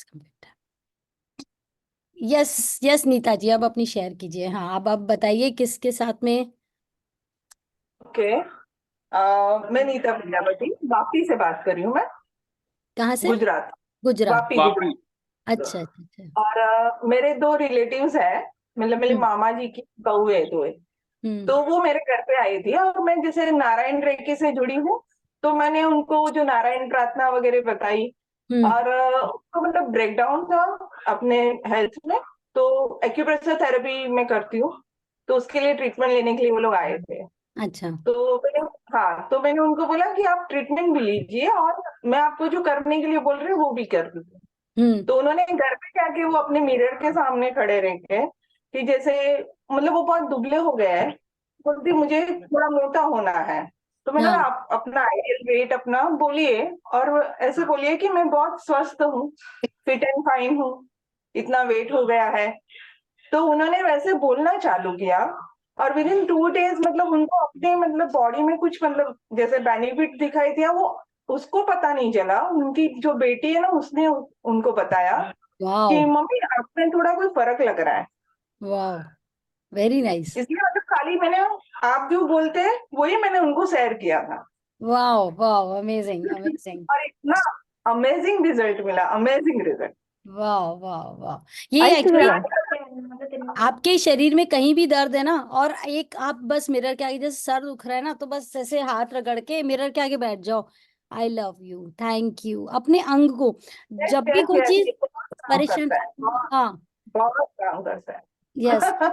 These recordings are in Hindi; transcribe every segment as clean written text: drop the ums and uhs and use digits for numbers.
कंप्लीट। यस यस नीता जी, अब अपनी शेयर कीजिए। हाँ, अब बताइए किसके साथ में। ओके। मैं नीता प्रजापति वापी से बात कर रही हूँ मैं। कहाँ से? गुजरात। गुजरात। वापी वापी। गुजरात। अच्छा अच्छा अच्छा। और मेरे दो रिलेटिव्स हैं, मतलब मेरे हम्म मामा जी की बहू है दो है। हम्म तो वो मेरे घर पे आई थी और मैं जैसे नारायण रेकी से जुड़ी हूँ, तो मैंने उनको जो नारायण प्रार्थना वगैरह बताई। हम्म और उनको मतलब ब्रेकडाउन था अपने हेल्थ में। तो एक्यूप्रेशर थेरेपी मैं करती हूँ, तो उसके लिए ट्रीटमेंट लेने के लिए वो लोग आए थे। अच्छा। तो मैंने, हाँ, तो मैंने उनको बोला कि आप ट्रीटमेंट भी लीजिए और मैं आपको जो करने के लिए बोल रही हूँ वो भी कर दीजिए। हम्म तो उन्होंने घर पे जाके वो अपने मिरर के सामने खड़े रह के कि जैसे, मतलब वो बहुत दुबले हो गए हैं, बोलती मुझे थोड़ा मोटा होना है। तो मैंने हाँ। कहा आप अपना आइडियल वेट अपना बोलिए और ऐसे बोलिए कि मैं बहुत स्वस्थ हूँ, फिट एंड फाइन हूँ, इतना वेट हो गया है। तो उन्होंने वैसे बोलना चालू किया और विद इन 2 डेज मतलब उनको अपने मतलब बॉडी में कुछ मतलब जैसे बेनिफिट दिखाई दिया। वो उसको पता नहीं चला, उनकी जो बेटी है ना उसने उनको बताया वाओ। कि मम्मी आप में थोड़ा कोई फर्क लग रहा है। Wow, very nice. इसलिए मतलब खाली मैंने, आप जो बोलते हैं वही मैंने उनको शेयर किया था। Wow wow, amazing amazing. और इतना अमेजिंग रिजल्ट मिला, अमेजिंग रिजल्ट। वाह वाह वाह। ये आयुष एक्चुअली बेटा, आपके शरीर में कहीं भी दर्द है ना, और एक आप बस मिरर के आगे, जैसे सर दुख रहा है ना, तो बस ऐसे हाथ रगड़ के मिरर के आगे बैठ जाओ। I love you, thank you, अपने अंग को यस जब भी यस कोई यस, चीज ये बहुत काम परेशान। करता है, बहुत हाँ। बहुत काम करता यस। है।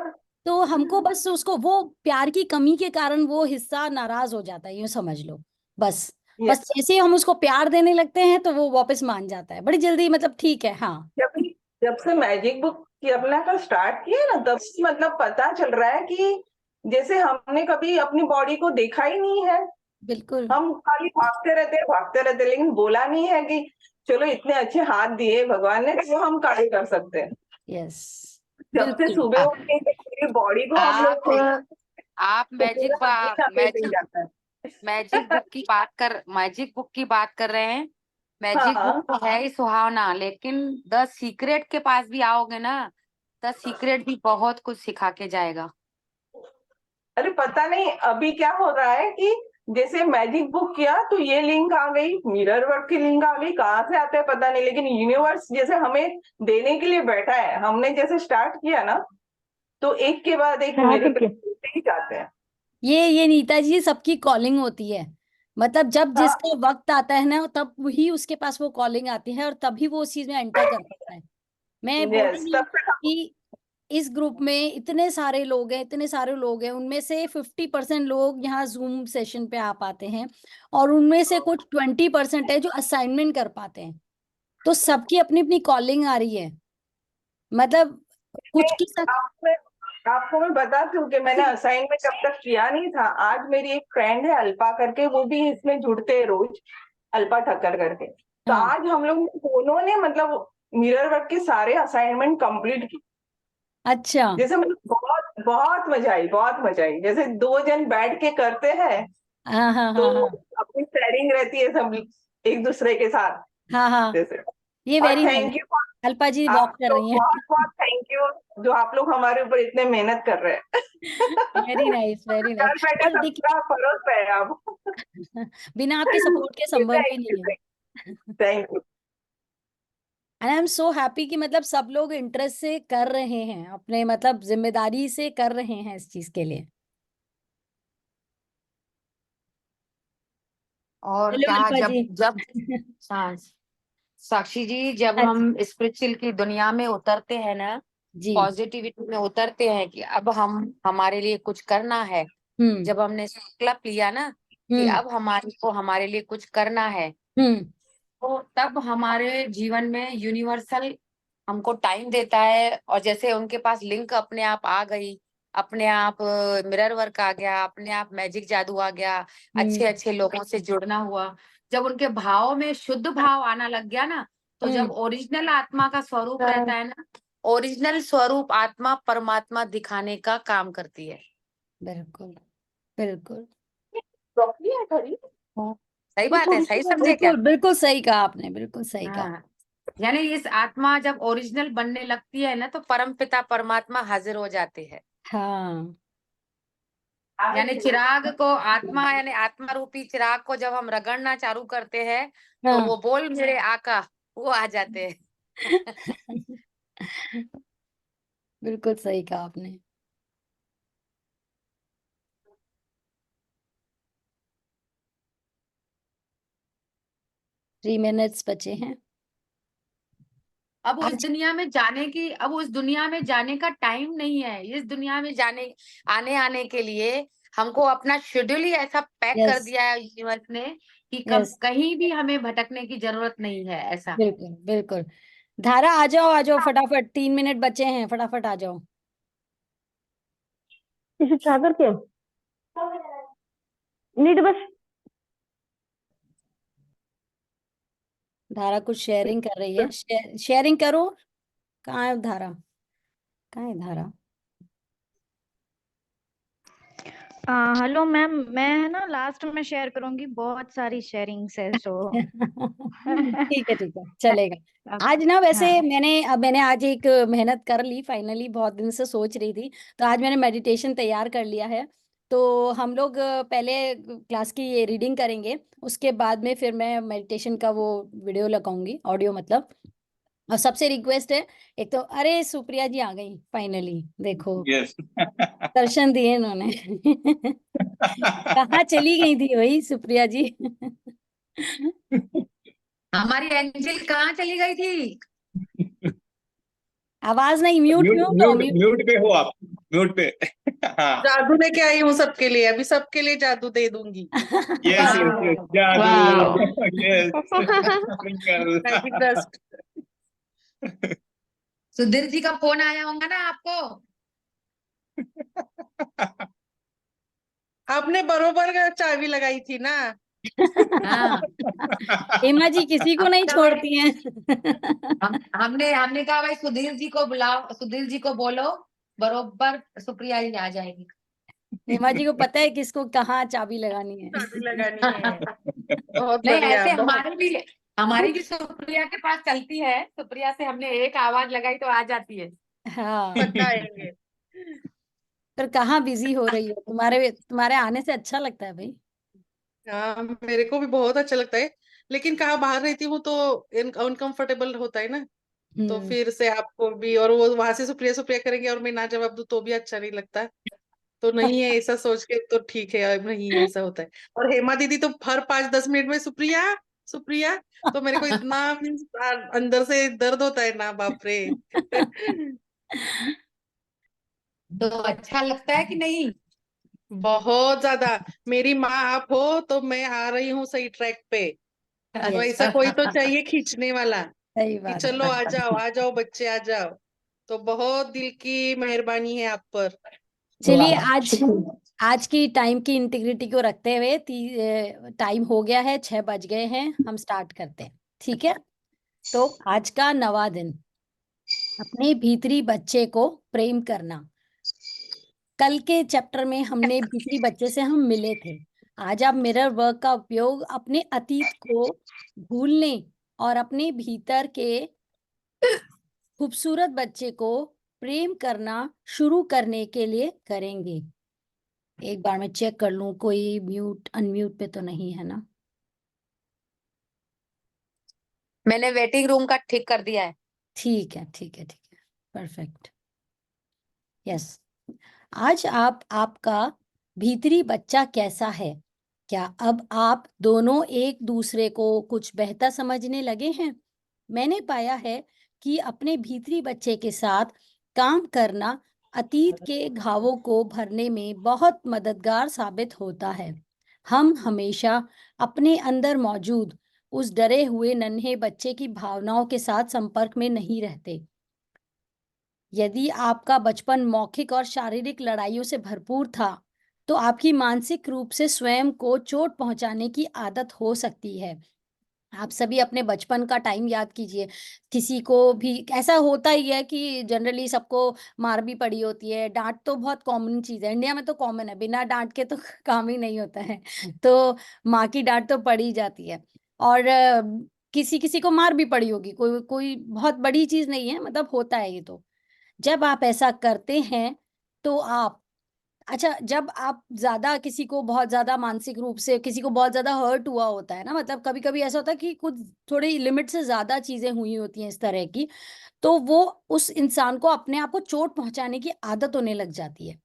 तो हमको बस उसको, वो प्यार की कमी के कारण वो हिस्सा नाराज हो जाता है, यूं समझ लो। बस यस। बस जैसे ही हम उसको प्यार देने लगते हैं तो वो वापस मान जाता है बड़ी जल्दी, मतलब ठीक है। हाँ। जब जब से मैजिक बुक की अपना का स्टार्ट किया ना, तब से मतलब पता चल रहा है कि जैसे हमने कभी अपनी बॉडी को देखा ही नहीं है। बिल्कुल। हम खाली भागते रहते, लेकिन बोला नहीं है कि चलो इतने अच्छे हाथ दिए भगवान ने तो हम कार्य कर सकते हैं। यस। जब से बिल्कुल। सुबह उठने के पूरी बॉडी को हम लोग आप आप तो पूरा दिन अमेजिंग जाता है। मैजिक बुक की बात कर रहे हैं। मैजिक बुक हाँ। तो है ही सुहावना, लेकिन द सीक्रेट के पास भी आओगे ना, द सीक्रेट भी बहुत कुछ सिखा के जाएगा। अरे पता नहीं अभी क्या हो रहा है कि जैसे मैजिक बुक किया तो ये लिंक आ गई, मिरर वर्क की लिंक आ गई, कहाँ से आते हैं पता नहीं, लेकिन यूनिवर्स जैसे हमें देने के लिए बैठा है। हमने जैसे स्टार्ट किया ना, तो एक के बाद एक हाँ मेरे पे ठीक है। मिलते ही जाते हैं। ये नीता जी सबकी कॉलिंग होती है। मतलब जब हाँ। जिसका वक्त आता है ना, तब वही उसके पास वो कॉलिंग आती है और तभी वो उस चीज में एंटर कर पाता है। मैं बोल यस, रही हूँ तब तक कि इस ग्रुप में इतने सारे लोग हैं, इतने सारे लोग हैं, उनमें से 50% लोग यहाँ जूम सेशन पे आ पाते हैं, और उनमें से कुछ 20% है जो असाइनमेंट कर पाते हैं। तो सबकी अपनी अपनी कॉलिंग आ रही है। मतलब कुछ के साथ। आपको मैं बताती हूँ कि मैंने असाइनमेंट अब तक किया नहीं था। आज मेरी एक फ्रेंड है अल्पा करके, वो भी इसमें जुड़ते हैं रोज, अल्पा ठक्कर करके। तो हाँ। आज हम लोग दोनों ने मतलब मिरर वर्क के सारे असाइनमेंट कंप्लीट किए। अच्छा। जैसे मतलब बहुत बहुत मजा आई, बहुत मजा आई। जैसे दो जन बैठ के करते हैं हाँ हाँ तो हाँ हाँ अपनी शेयरिंग रहती है सब एक दूसरे के साथ हाँ हाँ। जैसे। ये और very nice. Thank you, Alpa ji walk आप कर तो रही हैं। बहुत बहुत थैंक यू जो आप लोग हमारे ऊपर इतने मेहनत कर रहे हैं। वेरी नाइस वेरी घर नाइस। बैठे और देखिए, सबका परोस रहे हैं आप। बिना आपके सपोर्ट के संभव भी थैंक यू, नहीं है। Thank you. And I am so happy कि मतलब सब लोग इंटरेस्ट से कर रहे हैं, अपने मतलब जिम्मेदारी से कर रहे हैं इस चीज के लिए। और हेलो क्या, अल्पा जब जी। जब हाँ, साक्षी जी, जब हाँ जी। हम स्पिरिचुअल की दुनिया में उतरते हैं ना, जी। पॉजिटिविटी में उतरते हैं कि अब हम हमारे लिए कुछ करना है, हम्म जब हमने संकल्प लिया ना कि हम्म अब हमारे को हमारे लिए कुछ करना है, हम्म तो तब हमारे जीवन में यूनिवर्सल हमको टाइम देता है। और जैसे उनके पास लिंक अपने आप आ गई, अपने आप मिरर वर्क आ गया, अपने आप मैजिक जादू आ गया, अच्छे हम्म अच्छे लोगों से जुड़ना हुआ। जब उनके भाव में शुद्ध भाव आना लग गया ना, तो जब हम्म। ओरिजिनल आत्मा का स्वरूप रहता है ना, ओरिजिनल स्वरूप आत्मा परमात्मा दिखाने का काम करती है। बिल्कुल बिल्कुल। ब्रोकली है थोड़ी। हाँ, सही ये बात है, थोड़ी सी सही मैं समझे क्या? बिल्कुल बिल्कुल सही कहा आपने, बिल्कुल सही कहा। हाँ, यानी इस आत्मा जब ओरिजिनल बनने लगती है ना, तो परम पिता परमात्मा हाजिर हो जाते हैं। हाँ यानी चिराग को आत्मा, यानी आत्मा रूपी चिराग को जब हम रगड़ना चालू करते हैं, तो हाँ। वो बोल मेरे आका, वो आ जाते हैं। बिल्कुल सही कहा आपने। 3 मिनट्स बचे हैं। अब उस आज दुनिया में जाने की, अब उस दुनिया में जाने का टाइम नहीं है। इस दुनिया में आने के लिए हमको अपना शेड्यूल ही ऐसा पैक कर यस दिया है यूनिवर्स ने कि यस कहीं भी हमें भटकने की जरूरत नहीं है, ऐसा। बिल्कुल बिल्कुल। धारा आ जाओ फटाफट, 3 मिनट बचे हैं, फटाफट आ जाओ। किसी चादर के नीड बस। धारा कुछ शेयरिंग कर रही है, शेयरिंग करो। कहाँ है धारा? कहाँ है धारा? हेलो मैम, मैं है ना लास्ट में शेयर करूंगी, बहुत सारी शेयरिंग्स है सो। ठीक है ठीक है, चलेगा। आज ना वैसे हाँ। मैंने आज एक मेहनत कर ली फाइनली, बहुत दिन से सोच रही थी। तो आज मैंने मेडिटेशन तैयार कर लिया है। तो हम लोग पहले क्लास की ये रीडिंग करेंगे, उसके बाद में फिर मैं मेडिटेशन का वो वीडियो लगाऊंगी, ऑडियो मतलब। और सबसे रिक्वेस्ट है, एक तो अरे सुप्रिया जी आ गई फाइनली, देखो यस। दर्शन दिए इन्होंने। कहाँ चली गई थी वही सुप्रिया जी? हमारी एंजल कहाँ चली गई थी? आवाज नहीं, म्यूट म्यूट म्यूट हो म्यूट म्यूट। म्यूट पे हो आप, म्यूट पे। हाँ। जादू लेके आई हूँ सबके लिए, अभी सबके लिए जादू दे दूंगी। यस यस वाह, यस, जादू। वाह, yes. Sprinkle. Magic dust. Sudhir ji का फोन आया होगा ना आपको? आपने बरोबर चाबी लगाई थी ना। हाँ। हेमा जी किसी को नहीं हमने कहा भाई, छोड़ती हैं। हमने कहा भाई सुधीर जी को बुलाओ, सुधीर जी को बोलो, बरोबर सुप्रिया जी आ जाएगी। हेमा जी को पता है किसको कहाँ चाबी लगानी है। चाबी लगानी है। बहुत नहीं, बढ़िया, ऐसे बहुत। हमारी भी सुप्रिया के पास चलती है। सुप्रिया से हमने एक आवाज लगाई तो आ जाती है। हाँ। पक्का आएंगे। पर कहाँ बिजी हो रही हो, तुम्हारे तुम्हारे आने से अच्छा लगता है भाई। हाँ, मेरे को भी बहुत अच्छा लगता है, लेकिन कहाँ बाहर रहती हूँ तो अनकंफर्टेबल होता है ना। तो हम्म। फिर से आपको भी, और वो वहां से सुप्रिया सुप्रिया करेंगे और मैं ना जवाब दूं तो भी अच्छा नहीं लगता। तो नहीं है ऐसा सोच के, तो ठीक है, अब नहीं है ऐसा होता है। और हेमा दीदी तो हर 5-10 मिनट में सुप्रिया सुप्रिया, तो मेरे को इतना मीन्स अंदर से दर्द होता है ना, बाप रे। तो अच्छा लगता है कि नहीं? बहुत ज्यादा। मेरी माँ आप हो तो मैं आ रही हूँ सही ट्रैक पे। तो यस, ऐसा कोई तो चाहिए खींचने वाला, सही कि बात चलो है। आ जाओ बच्चे आ जाओ। तो बहुत दिल की मेहरबानी है आप पर। चलिए वाह, आज शुक्रिया। आज की टाइम की इंटीग्रिटी को रखते हुए टाइम हो गया है, 6 बज गए हैं, हम स्टार्ट करते हैं, ठीक है? तो आज का नवा दिन, अपने भीतरी बच्चे को प्रेम करना। कल के चैप्टर में हमने भीतरी बच्चे से हम मिले थे। आज आप मिरर वर्क का उपयोग अपने अतीत को भूलने और अपने भीतर के खूबसूरत बच्चे को प्रेम करना शुरू करने के लिए करेंगे। एक बार मैं चेक कर लूं कोई म्यूट अनम्यूट पे तो नहीं है ना? मैंने वेटिंग रूम का ठीक कर दिया है। ठीक है ठीक है ठीक है, परफेक्ट। यस। आज आपका भीतरी बच्चा कैसा है? क्या अब आप दोनों एक दूसरे को कुछ बेहतर समझने लगे हैं? मैंने पाया है कि अपने भीतरी बच्चे के साथ काम करना अतीत के घावों को भरने में बहुत मददगार साबित होता है। हम हमेशा अपने अंदर मौजूद उस डरे हुए नन्हे बच्चे की भावनाओं के साथ संपर्क में नहीं रहते। यदि आपका बचपन मौखिक और शारीरिक लड़ाइयों से भरपूर था, तो आपकी मानसिक रूप से स्वयं को चोट पहुंचाने की आदत हो सकती है। आप सभी अपने बचपन का टाइम याद कीजिए। किसी को भी ऐसा होता ही है कि जनरली सबको मार भी पड़ी होती है। डांट तो बहुत कॉमन चीज़ है, इंडिया में तो कॉमन है, बिना डांट के तो काम ही नहीं होता है। तो माँ की डांट तो पड़ी जाती है। और किसी किसी को मार भी पड़ी होगी, कोई कोई बहुत बड़ी चीज नहीं है, मतलब होता है ये। तो जब आप ऐसा करते हैं तो आप, अच्छा, जब आप ज्यादा किसी को बहुत ज्यादा मानसिक रूप से किसी को बहुत ज्यादा हर्ट हुआ होता है ना, मतलब कभी कभी ऐसा होता है कि कुछ थोड़ी लिमिट से ज्यादा चीजें हुई होती हैं इस तरह की, तो वो उस इंसान को अपने आप को चोट पहुंचाने की आदत होने लग जाती है।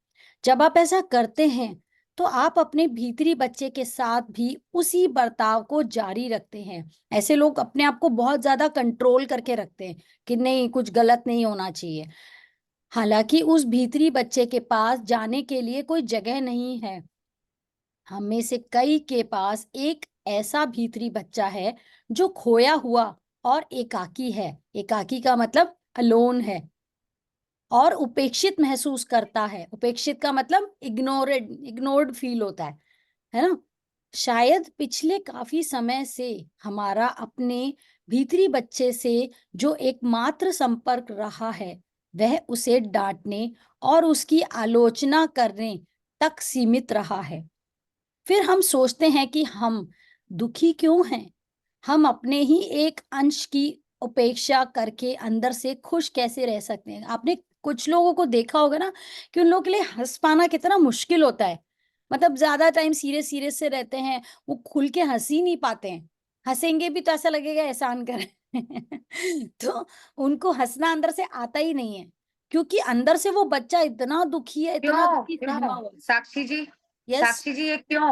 जब आप ऐसा करते हैं तो आप अपने भीतरी बच्चे के साथ भी उसी बर्ताव को जारी रखते हैं। ऐसे लोग अपने आप को बहुत ज्यादा कंट्रोल करके रखते हैं कि नहीं, कुछ गलत नहीं होना चाहिए, हालांकि उस भीतरी बच्चे के पास जाने के लिए कोई जगह नहीं है। हम में से कई के पास एक ऐसा भीतरी बच्चा है जो खोया हुआ और एकाकी है। एकाकी का मतलब अलोन है, और उपेक्षित महसूस करता है। उपेक्षित का मतलब इग्नोर्ड फील होता है ना। शायद पिछले काफी समय से हमारा अपने भीतरी बच्चे से जो एकमात्र संपर्क रहा है वह उसे डांटने और उसकी आलोचना करने तक सीमित रहा है। फिर हम सोचते हैं कि हम दुखी क्यों हैं, हम अपने ही एक अंश की उपेक्षा करके अंदर से खुश कैसे रह सकते हैं। आपने कुछ लोगों को देखा होगा ना कि उन लोगों के लिए हंस पाना कितना मुश्किल होता है, मतलब ज्यादा टाइम सीरियस सीरियस से रहते हैं, वो खुल के हंस ही नहीं पाते हैं। हंसेंगे भी तो ऐसा लगेगा एहसान करें। तो उनको हंसना अंदर से आता ही नहीं है, क्योंकि अंदर से वो बच्चा इतना दुखी है, इतना क्यों दुखी क्यों सहमा हुआ है। साक्षी जी, यस, साक्षी जी, ये क्यों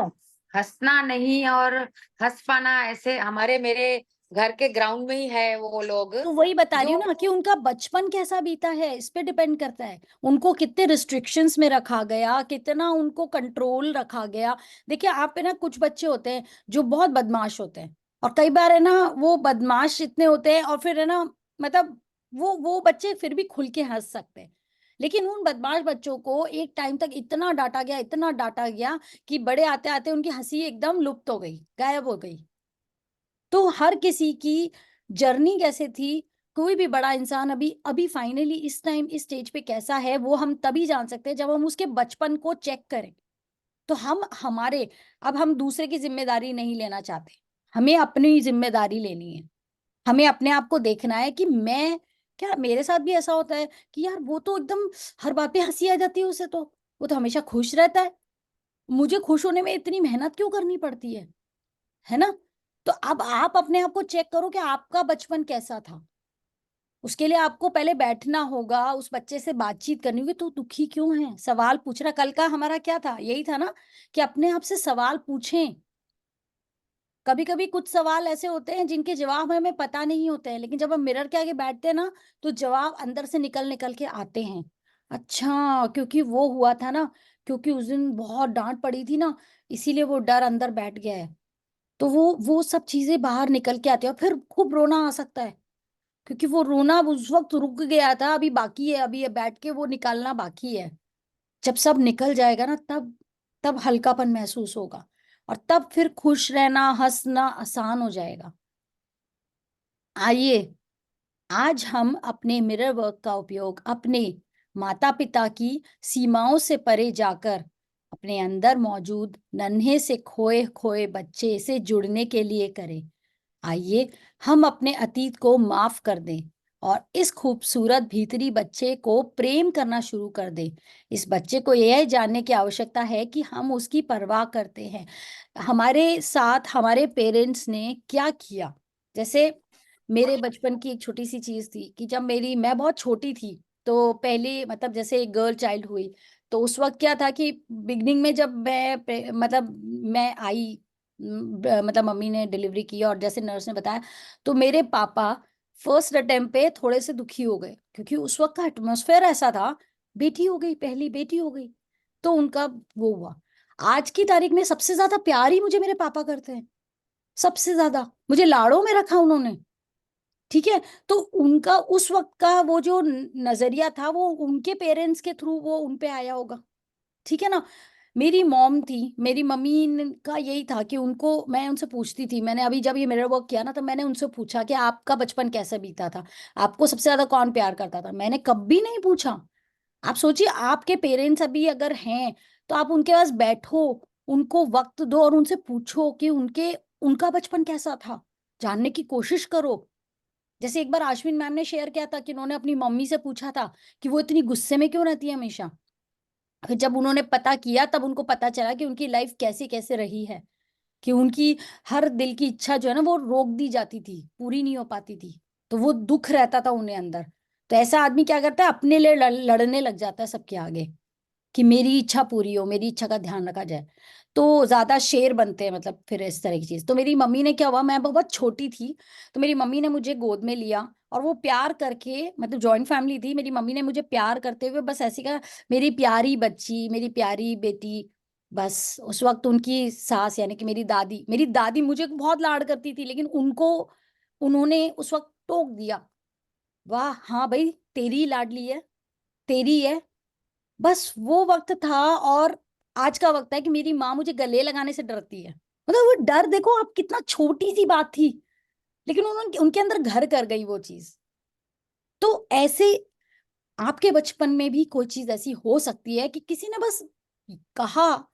हंसना नहीं और हंस पाना? ऐसे हमारे मेरे घर के ग्राउंड में ही है वो लोग तो वही बता रही जो हूँ ना कि उनका बचपन कैसा बीता है, इस पे डिपेंड करता है। उनको कितने रिस्ट्रिक्शंस में रखा गया, कितना उनको कंट्रोल रखा गया। देखिए आप है ना, कुछ बच्चे होते हैं जो बहुत बदमाश होते हैं, और कई बार है ना वो बदमाश इतने होते हैं, और फिर है ना, मतलब वो बच्चे फिर भी खुल के हंस सकते हैं। लेकिन उन बदमाश बच्चों को एक टाइम तक इतना डांटा गया, इतना डांटा गया कि बड़े आते आते उनकी हंसी एकदम लुप्त हो गई, गायब हो गई। तो हर किसी की जर्नी कैसे थी, कोई भी बड़ा इंसान अभी अभी फाइनली इस टाइम इस स्टेज पे कैसा है, वो हम तभी जान सकते हैं जब हम उसके बचपन को चेक करें। तो हम हमारे अब हम दूसरे की जिम्मेदारी नहीं लेना चाहते, हमें अपनी जिम्मेदारी लेनी है। हमें अपने आप को देखना है कि मैं, क्या मेरे साथ भी ऐसा होता है कि यार वो तो एकदम हर बात पे हंसी आ जाती है उसे, तो वो तो हमेशा खुश रहता है, मुझे खुश होने में इतनी मेहनत क्यों करनी पड़ती है ना। तो अब आप अपने आप को चेक करो कि आपका बचपन कैसा था। उसके लिए आपको पहले बैठना होगा, उस बच्चे से बातचीत करनी होगी, तो दुखी क्यों है, सवाल पूछना। कल का हमारा क्या था, यही था ना कि अपने आप से सवाल पूछें। कभी कभी कुछ सवाल ऐसे होते हैं जिनके जवाब हमें पता नहीं होते हैं, लेकिन जब हम मिरर के आगे बैठते हैं ना, तो जवाब अंदर से निकल निकल के आते हैं। अच्छा, क्योंकि वो हुआ था ना, क्योंकि उस दिन बहुत डांट पड़ी थी ना, इसीलिए वो डर अंदर बैठ गया है। तो वो सब चीजें बाहर निकल के आती है, और फिर खूब रोना आ सकता है, क्योंकि वो रोना उस वक्त रुक गया था, अभी बाकी है, अभी ये बैठ के वो निकालना बाकी है। जब सब निकल जाएगा ना, तब तब हल्कापन महसूस होगा, और तब फिर खुश रहना, हंसना आसान हो जाएगा। आइए, आज हम अपने मिरर वर्क का उपयोग अपने माता पिता की सीमाओं से परे जाकर अपने अंदर मौजूद नन्हे से खोए खोए बच्चे से जुड़ने के लिए करें। आइए हम अपने अतीत को माफ कर दें और इस खूबसूरत भीतरी बच्चे को प्रेम करना शुरू कर दें। इस बच्चे को यह जानने की आवश्यकता है कि हम उसकी परवाह करते हैं। हमारे साथ हमारे पेरेंट्स ने क्या किया, जैसे मेरे बचपन की एक छोटी सी चीज थी कि जब मैं बहुत छोटी थी, तो पहले मतलब जैसे एक गर्ल चाइल्ड हुई, तो उस वक्त क्या था कि बिगनिंग में जब मतलब मैं आई, मतलब मम्मी ने डिलीवरी की और जैसे नर्स ने बताया, तो मेरे पापा फर्स्ट अटेम्प्ट पे थोड़े से दुखी हो गए, क्योंकि उस वक्त का एटमोसफेयर ऐसा था, बेटी हो गई, पहली बेटी हो गई, तो उनका वो हुआ। आज की तारीख में सबसे ज्यादा प्यार ही मुझे मेरे पापा करते हैं, सबसे ज्यादा मुझे लाड़ों में रखा उन्होंने। ठीक है, तो उनका उस वक्त का वो जो नजरिया था, वो उनके पेरेंट्स के थ्रू वो उन पे आया होगा। ठीक है ना। मेरी मॉम थी, मेरी मम्मी का यही था कि उनको, मैं उनसे पूछती थी, मैंने अभी जब ये मिरर वर्क किया ना, तो मैंने उनसे पूछा कि आपका बचपन कैसे बीता था, आपको सबसे ज्यादा कौन प्यार करता था। मैंने कभी नहीं पूछा। आप सोचिए, आपके पेरेंट्स अभी अगर हैं, तो आप उनके पास बैठो, उनको वक्त दो और उनसे पूछो कि उनका बचपन कैसा था। जानने की कोशिश करो। जैसे एक बार आश्विन मैम ने शेयर किया था कि उन्होंने अपनी मम्मी से पूछा था कि वो इतनी गुस्से में क्यों रहती है हमेशा। फिर जब उन्होंने पता किया तब उनको पता चला कि उनकी लाइफ कैसे कैसे रही है, कि उनकी हर दिल की इच्छा जो है ना वो रोक दी जाती थी, पूरी नहीं हो पाती थी, तो वो दुख रहता था उन्हें अंदर। तो ऐसा आदमी क्या करता है, अपने लिए लड़ने लग जाता है सबके आगे कि मेरी इच्छा पूरी हो, मेरी इच्छा का ध्यान रखा जाए। तो ज्यादा शेर बनते हैं, मतलब फिर इस तरह की चीज। तो मेरी मम्मी ने क्या हुआ, मैं बहुत छोटी थी तो मेरी मम्मी ने मुझे गोद में लिया और वो प्यार करके, मतलब जॉइंट फैमिली थी, मेरी मम्मी ने मुझे प्यार करते हुए बस ऐसी कहा, मेरी प्यारी बच्ची, मेरी प्यारी बेटी। बस उस वक्त उनकी सास यानी कि मेरी दादी मुझे बहुत लाड करती थी, लेकिन उनको उन्होंने उस वक्त टोक दिया, वाह हाँ भाई तेरी लाडली है, तेरी है। बस वो वक्त था। और आज का वक्त है कि मेरी माँ मुझे गले लगाने से डरती है। मतलब वो डर देखो आप, कितना छोटी सी बात थी, लेकिन उन्होंने उनके अंदर घर कर गई वो चीज। तो ऐसे आपके बचपन में भी कोई चीज ऐसी हो सकती है कि किसी ने बस कहा,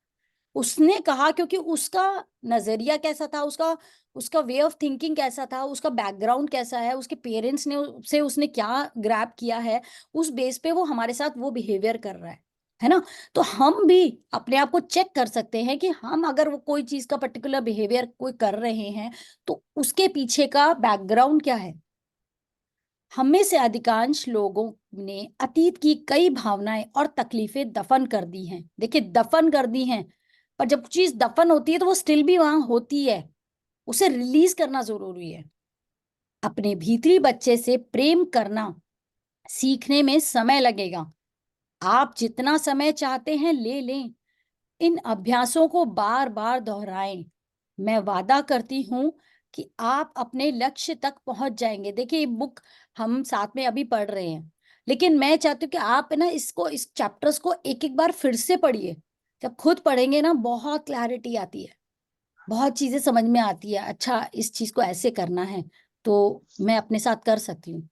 उसने कहा क्योंकि उसका नजरिया कैसा था, उसका उसका वे ऑफ थिंकिंग कैसा था, उसका बैकग्राउंड कैसा है, उसके पेरेंट्स ने से उसने क्या ग्रैब किया है, उस बेस पे वो हमारे साथ वो बिहेवियर कर रहा है ना। तो हम भी अपने आप को चेक कर सकते हैं कि हम अगर वो कोई चीज का पर्टिकुलर बिहेवियर कोई कर रहे हैं तो उसके पीछे का बैकग्राउंड क्या है। हम में से अधिकांश लोगों ने अतीत की कई भावनाएं और तकलीफें दफन कर दी हैं। देखिए दफन कर दी हैं, पर जब चीज दफन होती है तो वो स्टिल भी वहां होती है, उसे रिलीज करना जरूरी है। अपने भीतरी बच्चे से प्रेम करना सीखने में समय लगेगा। आप जितना समय चाहते हैं ले लें, इन अभ्यासों को बार बार दोहराएं। मैं वादा करती हूँ कि आप अपने लक्ष्य तक पहुंच जाएंगे। देखिए ये बुक हम साथ में अभी पढ़ रहे हैं, लेकिन मैं चाहती हूँ कि आप ना इसको, इस चैप्टर्स को एक एक बार फिर से पढ़िए। जब खुद पढ़ेंगे ना बहुत क्लैरिटी आती है, बहुत चीजें समझ में आती है, अच्छा इस चीज को ऐसे करना है तो मैं अपने साथ कर सकती हूँ।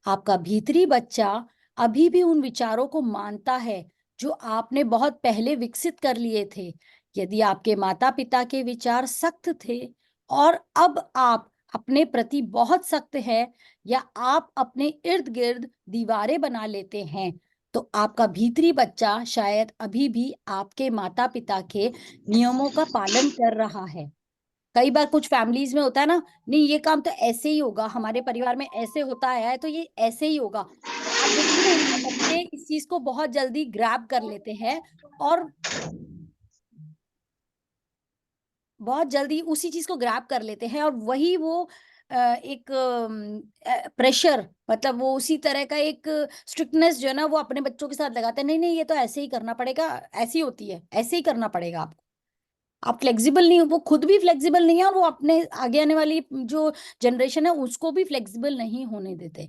आपका भीतरी बच्चा अभी भी उन विचारों को मानता है जो आपने बहुत पहले विकसित कर लिए थे। यदि आपके माता पिता के विचार सख्त थे और अब आप अपने प्रति बहुत सख्त हैं, या आप अपने इर्द गिर्द दीवारें बना लेते हैं, तो आपका भीतरी बच्चा शायद अभी भी आपके माता पिता के नियमों का पालन कर रहा है। कई बार कुछ फैमिलीज में होता है ना, नहीं ये काम तो ऐसे ही होगा, हमारे परिवार में ऐसे होता है तो ये ऐसे ही होगा। आप देखिए ना बच्चे इस चीज को बहुत जल्दी ग्रैब कर लेते हैं और बहुत जल्दी उसी चीज को ग्रैब कर लेते हैं, और वही वो एक प्रेशर, मतलब वो उसी तरह का एक स्ट्रिक्टनेस जो है ना वो अपने बच्चों के साथ लगाते हैं। नहीं नहीं ये तो ऐसे ही करना पड़ेगा, ऐसी होती है, ऐसे ही करना पड़ेगा आपको। आप फ्लेक्सिबल नहीं हो, वो खुद भी फ्लेक्सिबल नहीं है और वो अपने आगे आने वाली जो जनरेशन है उसको भी फ्लेक्सिबल नहीं होने देते।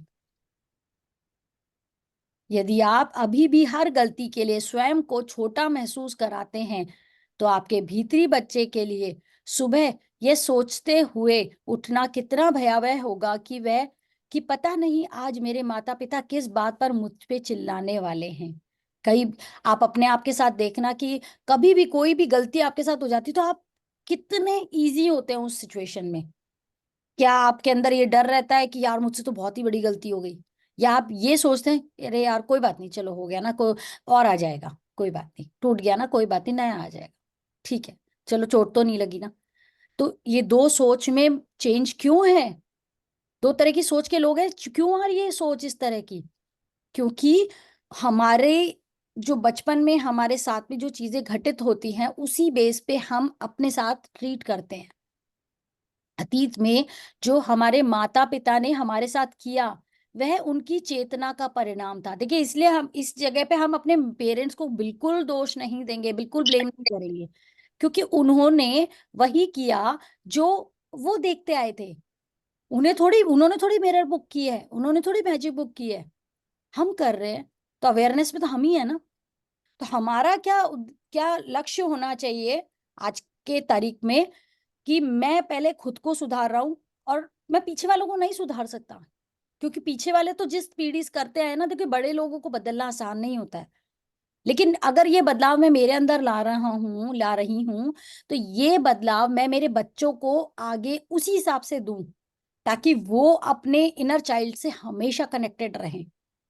यदि आप अभी भी हर गलती के लिए स्वयं को छोटा महसूस कराते हैं, तो आपके भीतरी बच्चे के लिए सुबह यह सोचते हुए उठना कितना भयावह होगा कि वह, कि पता नहीं आज मेरे माता पिता किस बात पर मुझ पे चिल्लाने वाले हैं। कई आप अपने आप के साथ देखना कि कभी भी कोई भी गलती आपके साथ हो जाती तो आप कितने इजी होते हैं उस सिचुएशन में। क्या आपके अंदर ये डर रहता है कि यार मुझसे तो बहुत ही बड़ी गलती हो गई, या आप ये सोचते हैं अरे यार कोई बात नहीं, चलो हो गया ना, कोई और आ जाएगा, कोई बात नहीं, टूट गया ना कोई बात नहीं, नया आ जाएगा, ठीक है, चलो चोट तो नहीं लगी ना। तो ये दो सोच में चेंज क्यों है, दो तरह की सोच के लोग हैं, क्यों आ रही है ये सोच इस तरह की? क्योंकि हमारे जो बचपन में हमारे साथ में जो चीजें घटित होती हैं उसी बेस पे हम अपने साथ ट्रीट करते हैं। अतीत में जो हमारे माता पिता ने हमारे साथ किया वह उनकी चेतना का परिणाम था। देखिए इसलिए हम इस जगह पे हम अपने पेरेंट्स को बिल्कुल दोष नहीं देंगे, बिल्कुल ब्लेम नहीं करेंगे, क्योंकि उन्होंने वही किया जो वो देखते आए थे। उन्होंने थोड़ी मिरर बुक की है, उन्होंने थोड़ी मैजिक बुक की है, हम कर रहे हैं। तो अवेयरनेस में तो हम ही है ना। तो हमारा क्या क्या लक्ष्य होना चाहिए आज के तारीख में, कि मैं पहले खुद को सुधार रहा हूं और मैं पीछे वालों को नहीं सुधार सकता, क्योंकि पीछे वाले तो जिस पीढ़ी से करते हैं ना, देखिए बड़े लोगों को बदलना आसान नहीं होता है। लेकिन अगर ये बदलाव मैं मेरे अंदर ला रही हूँ, तो ये बदलाव मैं मेरे बच्चों को आगे उसी हिसाब से दूं ताकि वो अपने इनर चाइल्ड से हमेशा कनेक्टेड रहें,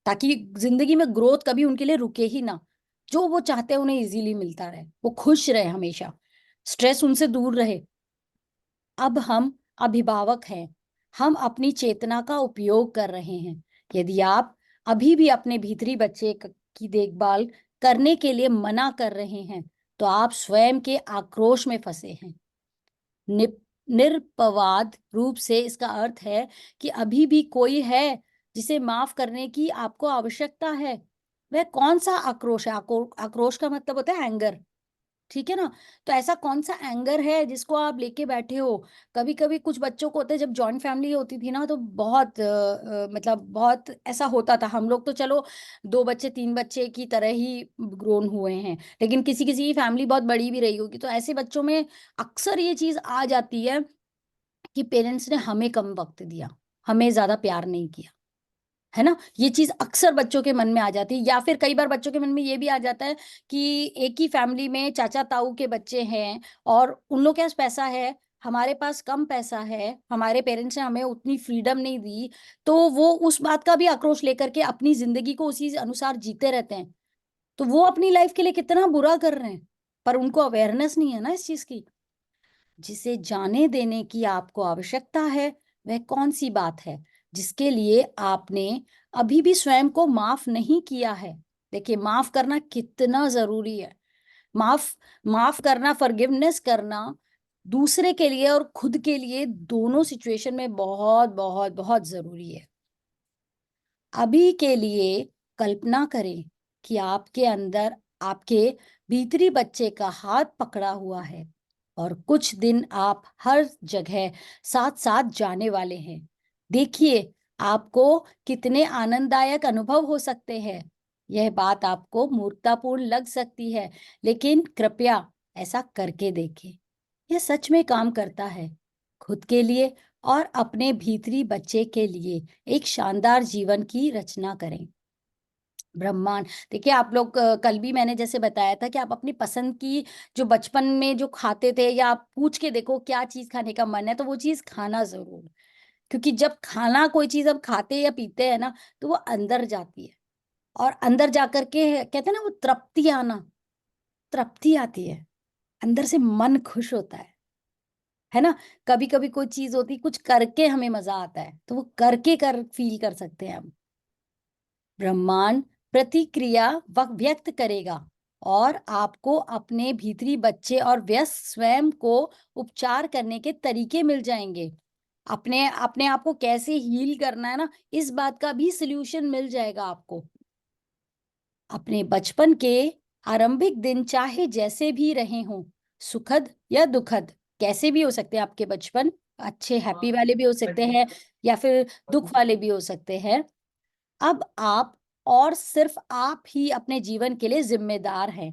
ताकि जिंदगी में ग्रोथ कभी उनके लिए रुके ही ना, जो वो चाहते हैं उन्हें इजीली मिलता रहे, वो खुश रहे, हमेशा स्ट्रेस उनसे दूर रहे। अब हम अभिभावक हैं, हम अपनी चेतना का उपयोग कर रहे हैं। यदि आप अभी भी अपने भीतरी बच्चे की देखभाल करने के लिए मना कर रहे हैं, तो आप स्वयं के आक्रोश में फंसे हैं। निरपवाद रूप से इसका अर्थ है कि अभी भी कोई है जिसे माफ करने की आपको आवश्यकता है। वह कौन सा आक्रोश है? आक्रोश का मतलब होता है एंगर, ठीक है ना? तो ऐसा कौन सा एंगर है जिसको आप लेके बैठे हो? कभी कभी कुछ बच्चों को होता है, जब जॉइंट फैमिली होती थी ना, तो बहुत मतलब बहुत ऐसा होता था। हम लोग तो चलो 2 बच्चे 3 बच्चे की तरह ही ग्रोन हुए हैं, लेकिन किसी किसी की फैमिली बहुत बड़ी भी रही होगी, तो ऐसे बच्चों में अक्सर ये चीज आ जाती है कि पेरेंट्स ने हमें कम वक्त दिया, हमें ज्यादा प्यार नहीं किया, है ना? ये चीज अक्सर बच्चों के मन में आ जाती है। या फिर कई बार बच्चों के मन में ये भी आ जाता है कि एक ही फैमिली में चाचा ताऊ के बच्चे हैं और उन लोग के पास पैसा है, हमारे पास कम पैसा है, हमारे पेरेंट्स ने हमें उतनी फ्रीडम नहीं दी, तो वो उस बात का भी आक्रोश लेकर के अपनी जिंदगी को उसी अनुसार जीते रहते हैं। तो वो अपनी लाइफ के लिए कितना बुरा कर रहे हैं, पर उनको अवेयरनेस नहीं है ना इस चीज की। जिसे जाने देने की आपको आवश्यकता है, वह कौन सी बात है जिसके लिए आपने अभी भी स्वयं को माफ नहीं किया है? देखिए, माफ करना कितना जरूरी है। माफ माफ करना, फॉरगिवनेस करना दूसरे के लिए और खुद के लिए, दोनों सिचुएशन में बहुत बहुत बहुत जरूरी है। अभी के लिए कल्पना करें कि आपके अंदर आपके भीतरी बच्चे का हाथ पकड़ा हुआ है और कुछ दिन आप हर जगह साथ साथ जाने वाले हैं। देखिए आपको कितने आनंददायक अनुभव हो सकते हैं। यह बात आपको मूर्खतापूर्ण लग सकती है, लेकिन कृपया ऐसा करके देखें। यह सच में काम करता है। खुद के लिए और अपने भीतरी बच्चे के लिए एक शानदार जीवन की रचना करें। ब्रह्मांड, देखिए आप लोग कल भी मैंने जैसे बताया था कि आप अपनी पसंद की, जो बचपन में जो खाते थे, या आप पूछ के देखो क्या चीज खाने का मन है, तो वो चीज खाना जरूर। क्योंकि जब खाना कोई चीज हम खाते या पीते हैं ना, तो वो अंदर जाती है, और अंदर जाकर के कहते हैं ना, वो तृप्ति आना, तृप्ति आती है, अंदर से मन खुश होता है ना? कभी कभी कोई चीज होती, कुछ करके हमें मजा आता है, तो वो करके कर फील कर सकते हैं हम। ब्रह्मांड प्रतिक्रिया व्यक्त करेगा, और आपको अपने भीतरी बच्चे और व्यस्त स्वयं को उपचार करने के तरीके मिल जाएंगे। अपने अपने आप को कैसे हील करना है ना, इस बात का भी सल्यूशन मिल जाएगा आपको। अपने बचपन के आरंभिक दिन चाहे जैसे भी रहे हों, सुखद या दुखद, कैसे भी हो सकते हैं आपके बचपन, अच्छे हैप्पी वाले भी हो सकते हैं या फिर दुख वाले भी हो सकते हैं। अब आप और सिर्फ आप ही अपने जीवन के लिए जिम्मेदार हैं।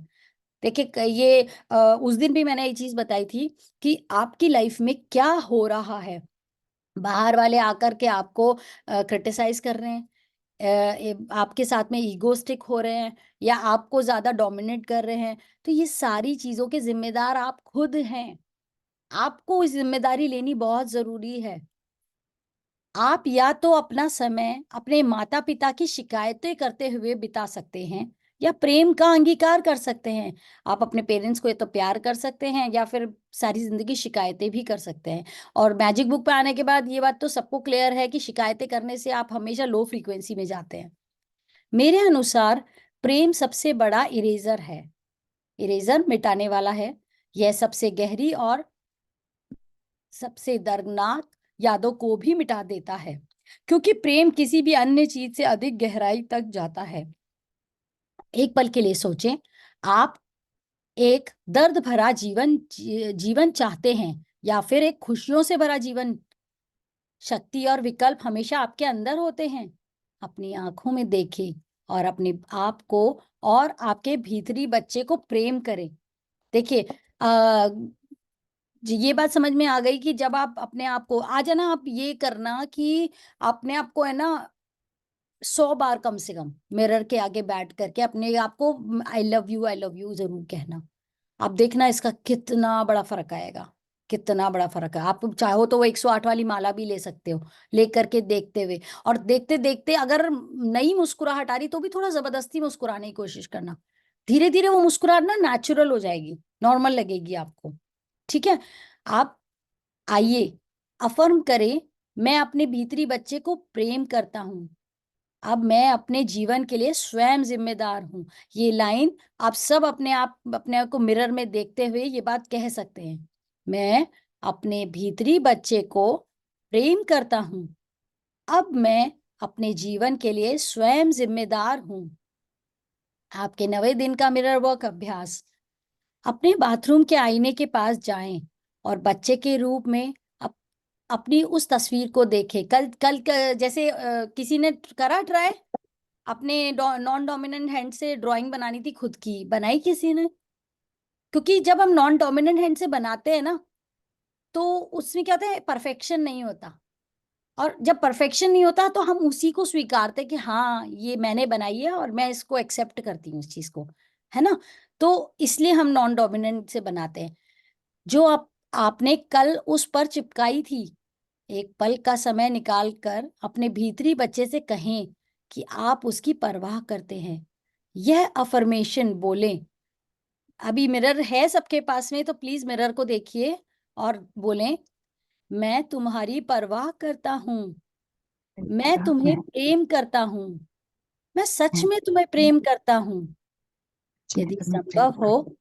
देखिए ये उस दिन भी मैंने ये चीज बताई थी कि आपकी लाइफ में क्या हो रहा है। बाहर वाले आकर के आपको क्रिटिसाइज कर रहे हैं, आपके साथ में ईगोस्टिक हो रहे हैं, या आपको ज्यादा डोमिनेट कर रहे हैं, तो ये सारी चीजों के जिम्मेदार आप खुद हैं। आपको इस जिम्मेदारी लेनी बहुत जरूरी है। आप या तो अपना समय अपने माता पिता की शिकायतें करते हुए बिता सकते हैं, या प्रेम का अंगीकार कर सकते हैं। आप अपने पेरेंट्स को या तो प्यार कर सकते हैं, या फिर सारी जिंदगी शिकायतें भी कर सकते हैं। और मैजिक बुक पे आने के बाद ये बात तो सबको क्लियर है कि शिकायतें करने से आप हमेशा लो फ्रीक्वेंसी में जाते हैं। मेरे अनुसार प्रेम सबसे बड़ा इरेजर है, इरेजर मिटाने वाला है। यह सबसे गहरी और सबसे दर्दनाक यादों को भी मिटा देता है, क्योंकि प्रेम किसी भी अन्य चीज से अधिक गहराई तक जाता है। एक पल के लिए सोचें, आप एक दर्द भरा जीवन चाहते हैं, या फिर एक खुशियों से भरा जीवन? शक्ति और विकल्प हमेशा आपके अंदर होते हैं। अपनी आंखों में देखें और अपने आप को और आपके भीतरी बच्चे को प्रेम करें। देखिए जी, ये बात समझ में आ गई कि जब आप अपने आप को, आ जाना आप ये करना कि अपने आप को है ना 100 बार कम से कम मिरर के आगे बैठ करके अपने आप को आई लव यू जरूर कहना। आप देखना इसका कितना बड़ा फर्क आएगा। कितना बड़ा फर्क है। आप चाहो तो वो 108 वाली माला भी ले सकते हो, ले करके देखते हुए, और देखते देखते अगर नई मुस्कुराहट आ रही तो भी थोड़ा जबरदस्ती मुस्कुराने की कोशिश करना। धीरे धीरे वो मुस्कुराहट ना नेचुरल हो जाएगी, नॉर्मल लगेगी आपको। ठीक है, आप आइए अफर्म करें, मैं अपने भीतरी बच्चे को प्रेम करता हूँ, अब मैं अपने जीवन के लिए स्वयं जिम्मेदार हूँ। ये लाइन आप सब अपने आप को मिरर में देखते हुए ये बात कह सकते हैं, मैं अपने भीतरी बच्चे को प्रेम करता हूँ, अब मैं अपने जीवन के लिए स्वयं जिम्मेदार हूँ। आपके 90 दिन का मिरर वर्क अभ्यास। अपने बाथरूम के आईने के पास जाएं और बच्चे के रूप में अपनी उस तस्वीर को देखें। जैसे किसी ने करा ट्राई, अपने नॉन डोमिनेंट हैंड से ड्राइंग बनानी थी, खुद की बनाई किसी ने? क्योंकि जब हम नॉन डोमिनेंट हैंड से बनाते हैं ना, तो उसमें क्या होता है, परफेक्शन नहीं होता। और जब परफेक्शन नहीं होता तो हम उसी को स्वीकारते कि हाँ ये मैंने बनाई है और मैं इसको एक्सेप्ट करती हूँ इस चीज को, है ना। तो इसलिए हम नॉन डोमिनेंट से बनाते हैं। जो आपने कल उस पर चिपकाई थी, एक पल का समय निकाल कर अपने भीतरी बच्चे से कहें कि आप उसकी परवाह करते हैं। यह अफर्मेशन बोलें। अभी मिरर है सबके पास में, तो प्लीज मिरर को देखिए और बोलें, मैं तुम्हारी परवाह करता हूँ, मैं तुम्हें प्रेम करता हूँ, मैं सच में तुम्हें प्रेम करता हूँ। यदि संभव हो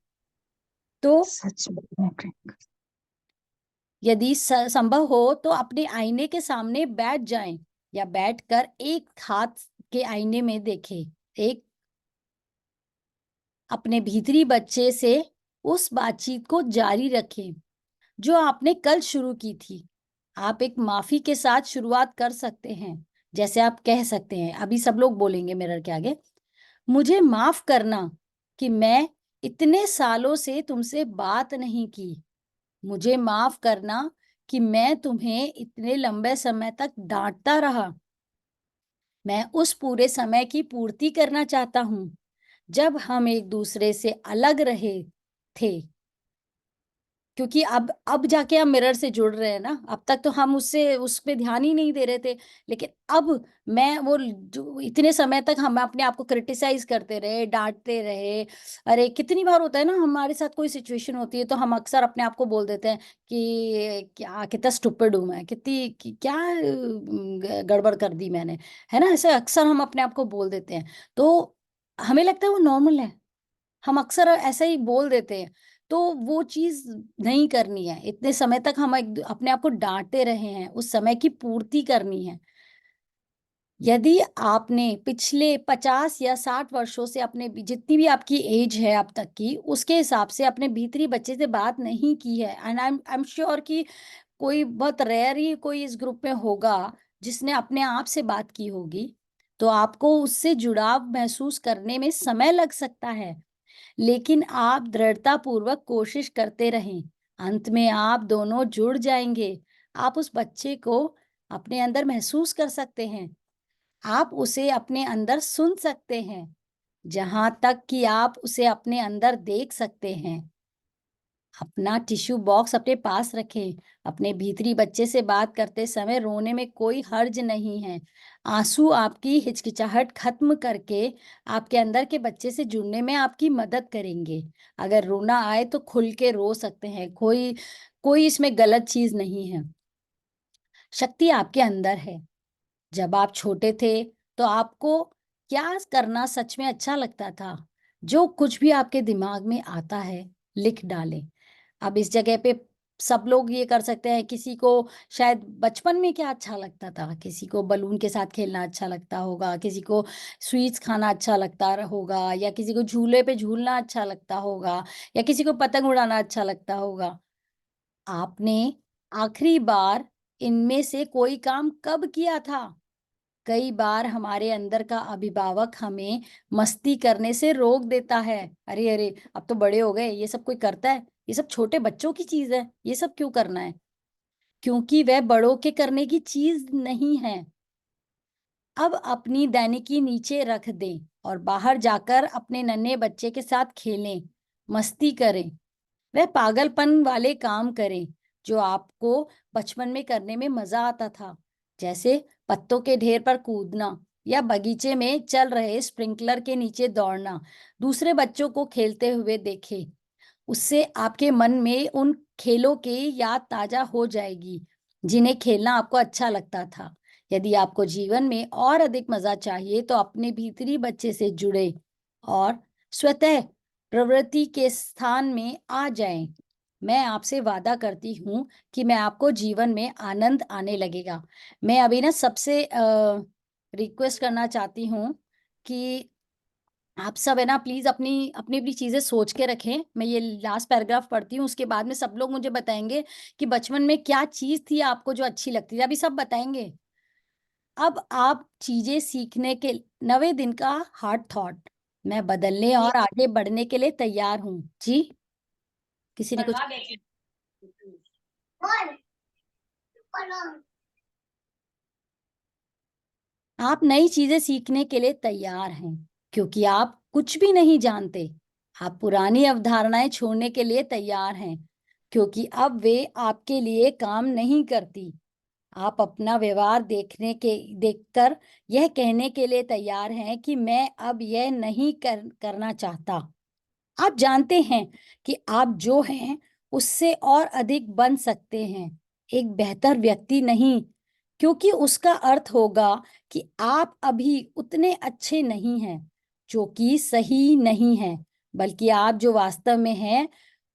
तो संभव हो तो अपने आईने के सामने बैठ जाएं या बैठकर एक हाथ के आईने में देखें। एक अपने भीतरी बच्चे से उस बातचीत को जारी रखें जो आपने कल शुरू की थी। आप एक माफी के साथ शुरुआत कर सकते हैं। जैसे आप कह सकते हैं, अभी सब लोग बोलेंगे मिरर के आगे, मुझे माफ करना कि मैं इतने सालों से तुमसे बात नहीं की, मुझे माफ करना कि मैं तुम्हें इतने लंबे समय तक डांटता रहा, मैं उस पूरे समय की पूर्ति करना चाहता हूं जब हम एक दूसरे से अलग रहे थे। क्योंकि अब जाके हम मिरर से जुड़ रहे हैं ना, अब तक तो हम उस पे ध्यान ही नहीं दे रहे थे। लेकिन अब मैं वो जो इतने समय तक हम अपने आप को क्रिटिसाइज करते रहे, डांटते रहे। अरे कितनी बार होता है ना, हमारे साथ कोई सिचुएशन होती है तो हम अक्सर अपने आप को बोल देते हैं कि क्या कितना स्टूपिड हूं मैं, क्या गड़बड़ कर दी मैंने, है ना। ऐसे अक्सर हम अपने आप को बोल देते हैं, तो हमें लगता है वो नॉर्मल है, हम अक्सर ऐसे ही बोल देते हैं। तो वो चीज नहीं करनी है। इतने समय तक हम अपने आप को डांटते रहे हैं, उस समय की पूर्ति करनी है। यदि आपने पिछले 50 या 60 वर्षों से अपने जितनी भी आपकी एज है अब तक की, उसके हिसाब से अपने भीतरी बच्चे से बात नहीं की है, एंड आई एम श्योर कि कोई बहुत रेयर ही कोई इस ग्रुप में होगा जिसने अपने आप से बात की होगी, तो आपको उससे जुड़ाव महसूस करने में समय लग सकता है। लेकिन आप दृढ़ता पूर्वक कोशिश करते रहें, अंत में आप दोनों जुड़ जाएंगे। आप उस बच्चे को अपने अंदर महसूस कर सकते हैं, आप उसे अपने अंदर सुन सकते हैं, जहां तक कि आप उसे अपने अंदर देख सकते हैं। अपना टिश्यू बॉक्स अपने पास रखें। अपने भीतरी बच्चे से बात करते समय रोने में कोई हर्ज नहीं है। आंसू आपकी हिचकिचाहट खत्म करके आपके अंदर के बच्चे से जुड़ने में आपकी मदद करेंगे। अगर रोना आए तो खुल के रो सकते हैं, कोई कोई इसमें गलत चीज नहीं है। शक्ति आपके अंदर है। जब आप छोटे थे तो आपको क्या करना सच में अच्छा लगता था? जो कुछ भी आपके दिमाग में आता है लिख डालें। अब इस जगह पे सब लोग ये कर सकते हैं, किसी को शायद बचपन में क्या अच्छा लगता था, किसी को बलून के साथ खेलना अच्छा लगता होगा, किसी को स्वीट्स खाना अच्छा लगता होगा, या किसी को झूले पे झूलना अच्छा लगता होगा, या किसी को पतंग उड़ाना अच्छा लगता होगा। आपने आखिरी बार इनमें से कोई काम कब किया था? कई बार हमारे अंदर का अभिभावक हमें मस्ती करने से रोक देता है। अरे अरे अब तो बड़े हो गए, ये सब कोई करता है, ये सब छोटे बच्चों की चीज है, ये सब क्यों करना है? क्योंकि वह बड़ों के करने की चीज नहीं है। अब अपनी दैनिकी नीचे रख दें और बाहर जाकर अपने नन्हे बच्चे के साथ खेलें, मस्ती करें, वह पागलपन वाले काम करें, जो आपको बचपन में करने में मजा आता था, जैसे पत्तों के ढेर पर कूदना या बगीचे में चल रहे स्प्रिंकलर के नीचे दौड़ना, दूसरे बच्चों को खेलते हुए देखे। उससे आपके मन में उन खेलों की याद ताजा हो जाएगी जिन्हें खेलना आपको अच्छा लगता था। यदि आपको जीवन में और अधिक मजा चाहिए तो अपने भीतरी बच्चे से जुड़े और स्वतः प्रवृत्ति के स्थान में आ जाएं। मैं आपसे वादा करती हूँ कि मैं आपको जीवन में आनंद आने लगेगा। मैं अभी ना सबसे रिक्वेस्ट करना चाहती हूँ कि आप सब है ना प्लीज अपनी अपनी अपनी चीजें सोच के रखें। मैं ये लास्ट पैराग्राफ पढ़ती हूँ, उसके बाद में सब लोग मुझे बताएंगे कि बचपन में क्या चीज थी आपको जो अच्छी लगती थी। अभी सब बताएंगे। अब आप चीजें सीखने के नवे दिन का हार्ड थॉट, मैं बदलने और आगे बढ़ने के लिए तैयार हूँ। जी, किसी ने कुछ? आप नई चीजें सीखने के लिए तैयार हैं क्योंकि आप कुछ भी नहीं जानते। आप पुरानी अवधारणाएं छोड़ने के लिए तैयार हैं क्योंकि अब वे आपके लिए काम नहीं करती। आप अपना व्यवहार देखकर यह कहने के लिए तैयार हैं कि मैं अब यह नहीं करना चाहता। आप जानते हैं कि आप जो हैं उससे और अधिक बन सकते हैं, एक बेहतर व्यक्ति नहीं, क्योंकि उसका अर्थ होगा कि आप अभी उतने अच्छे नहीं हैं, जो कि सही नहीं है, बल्कि आप जो वास्तव में हैं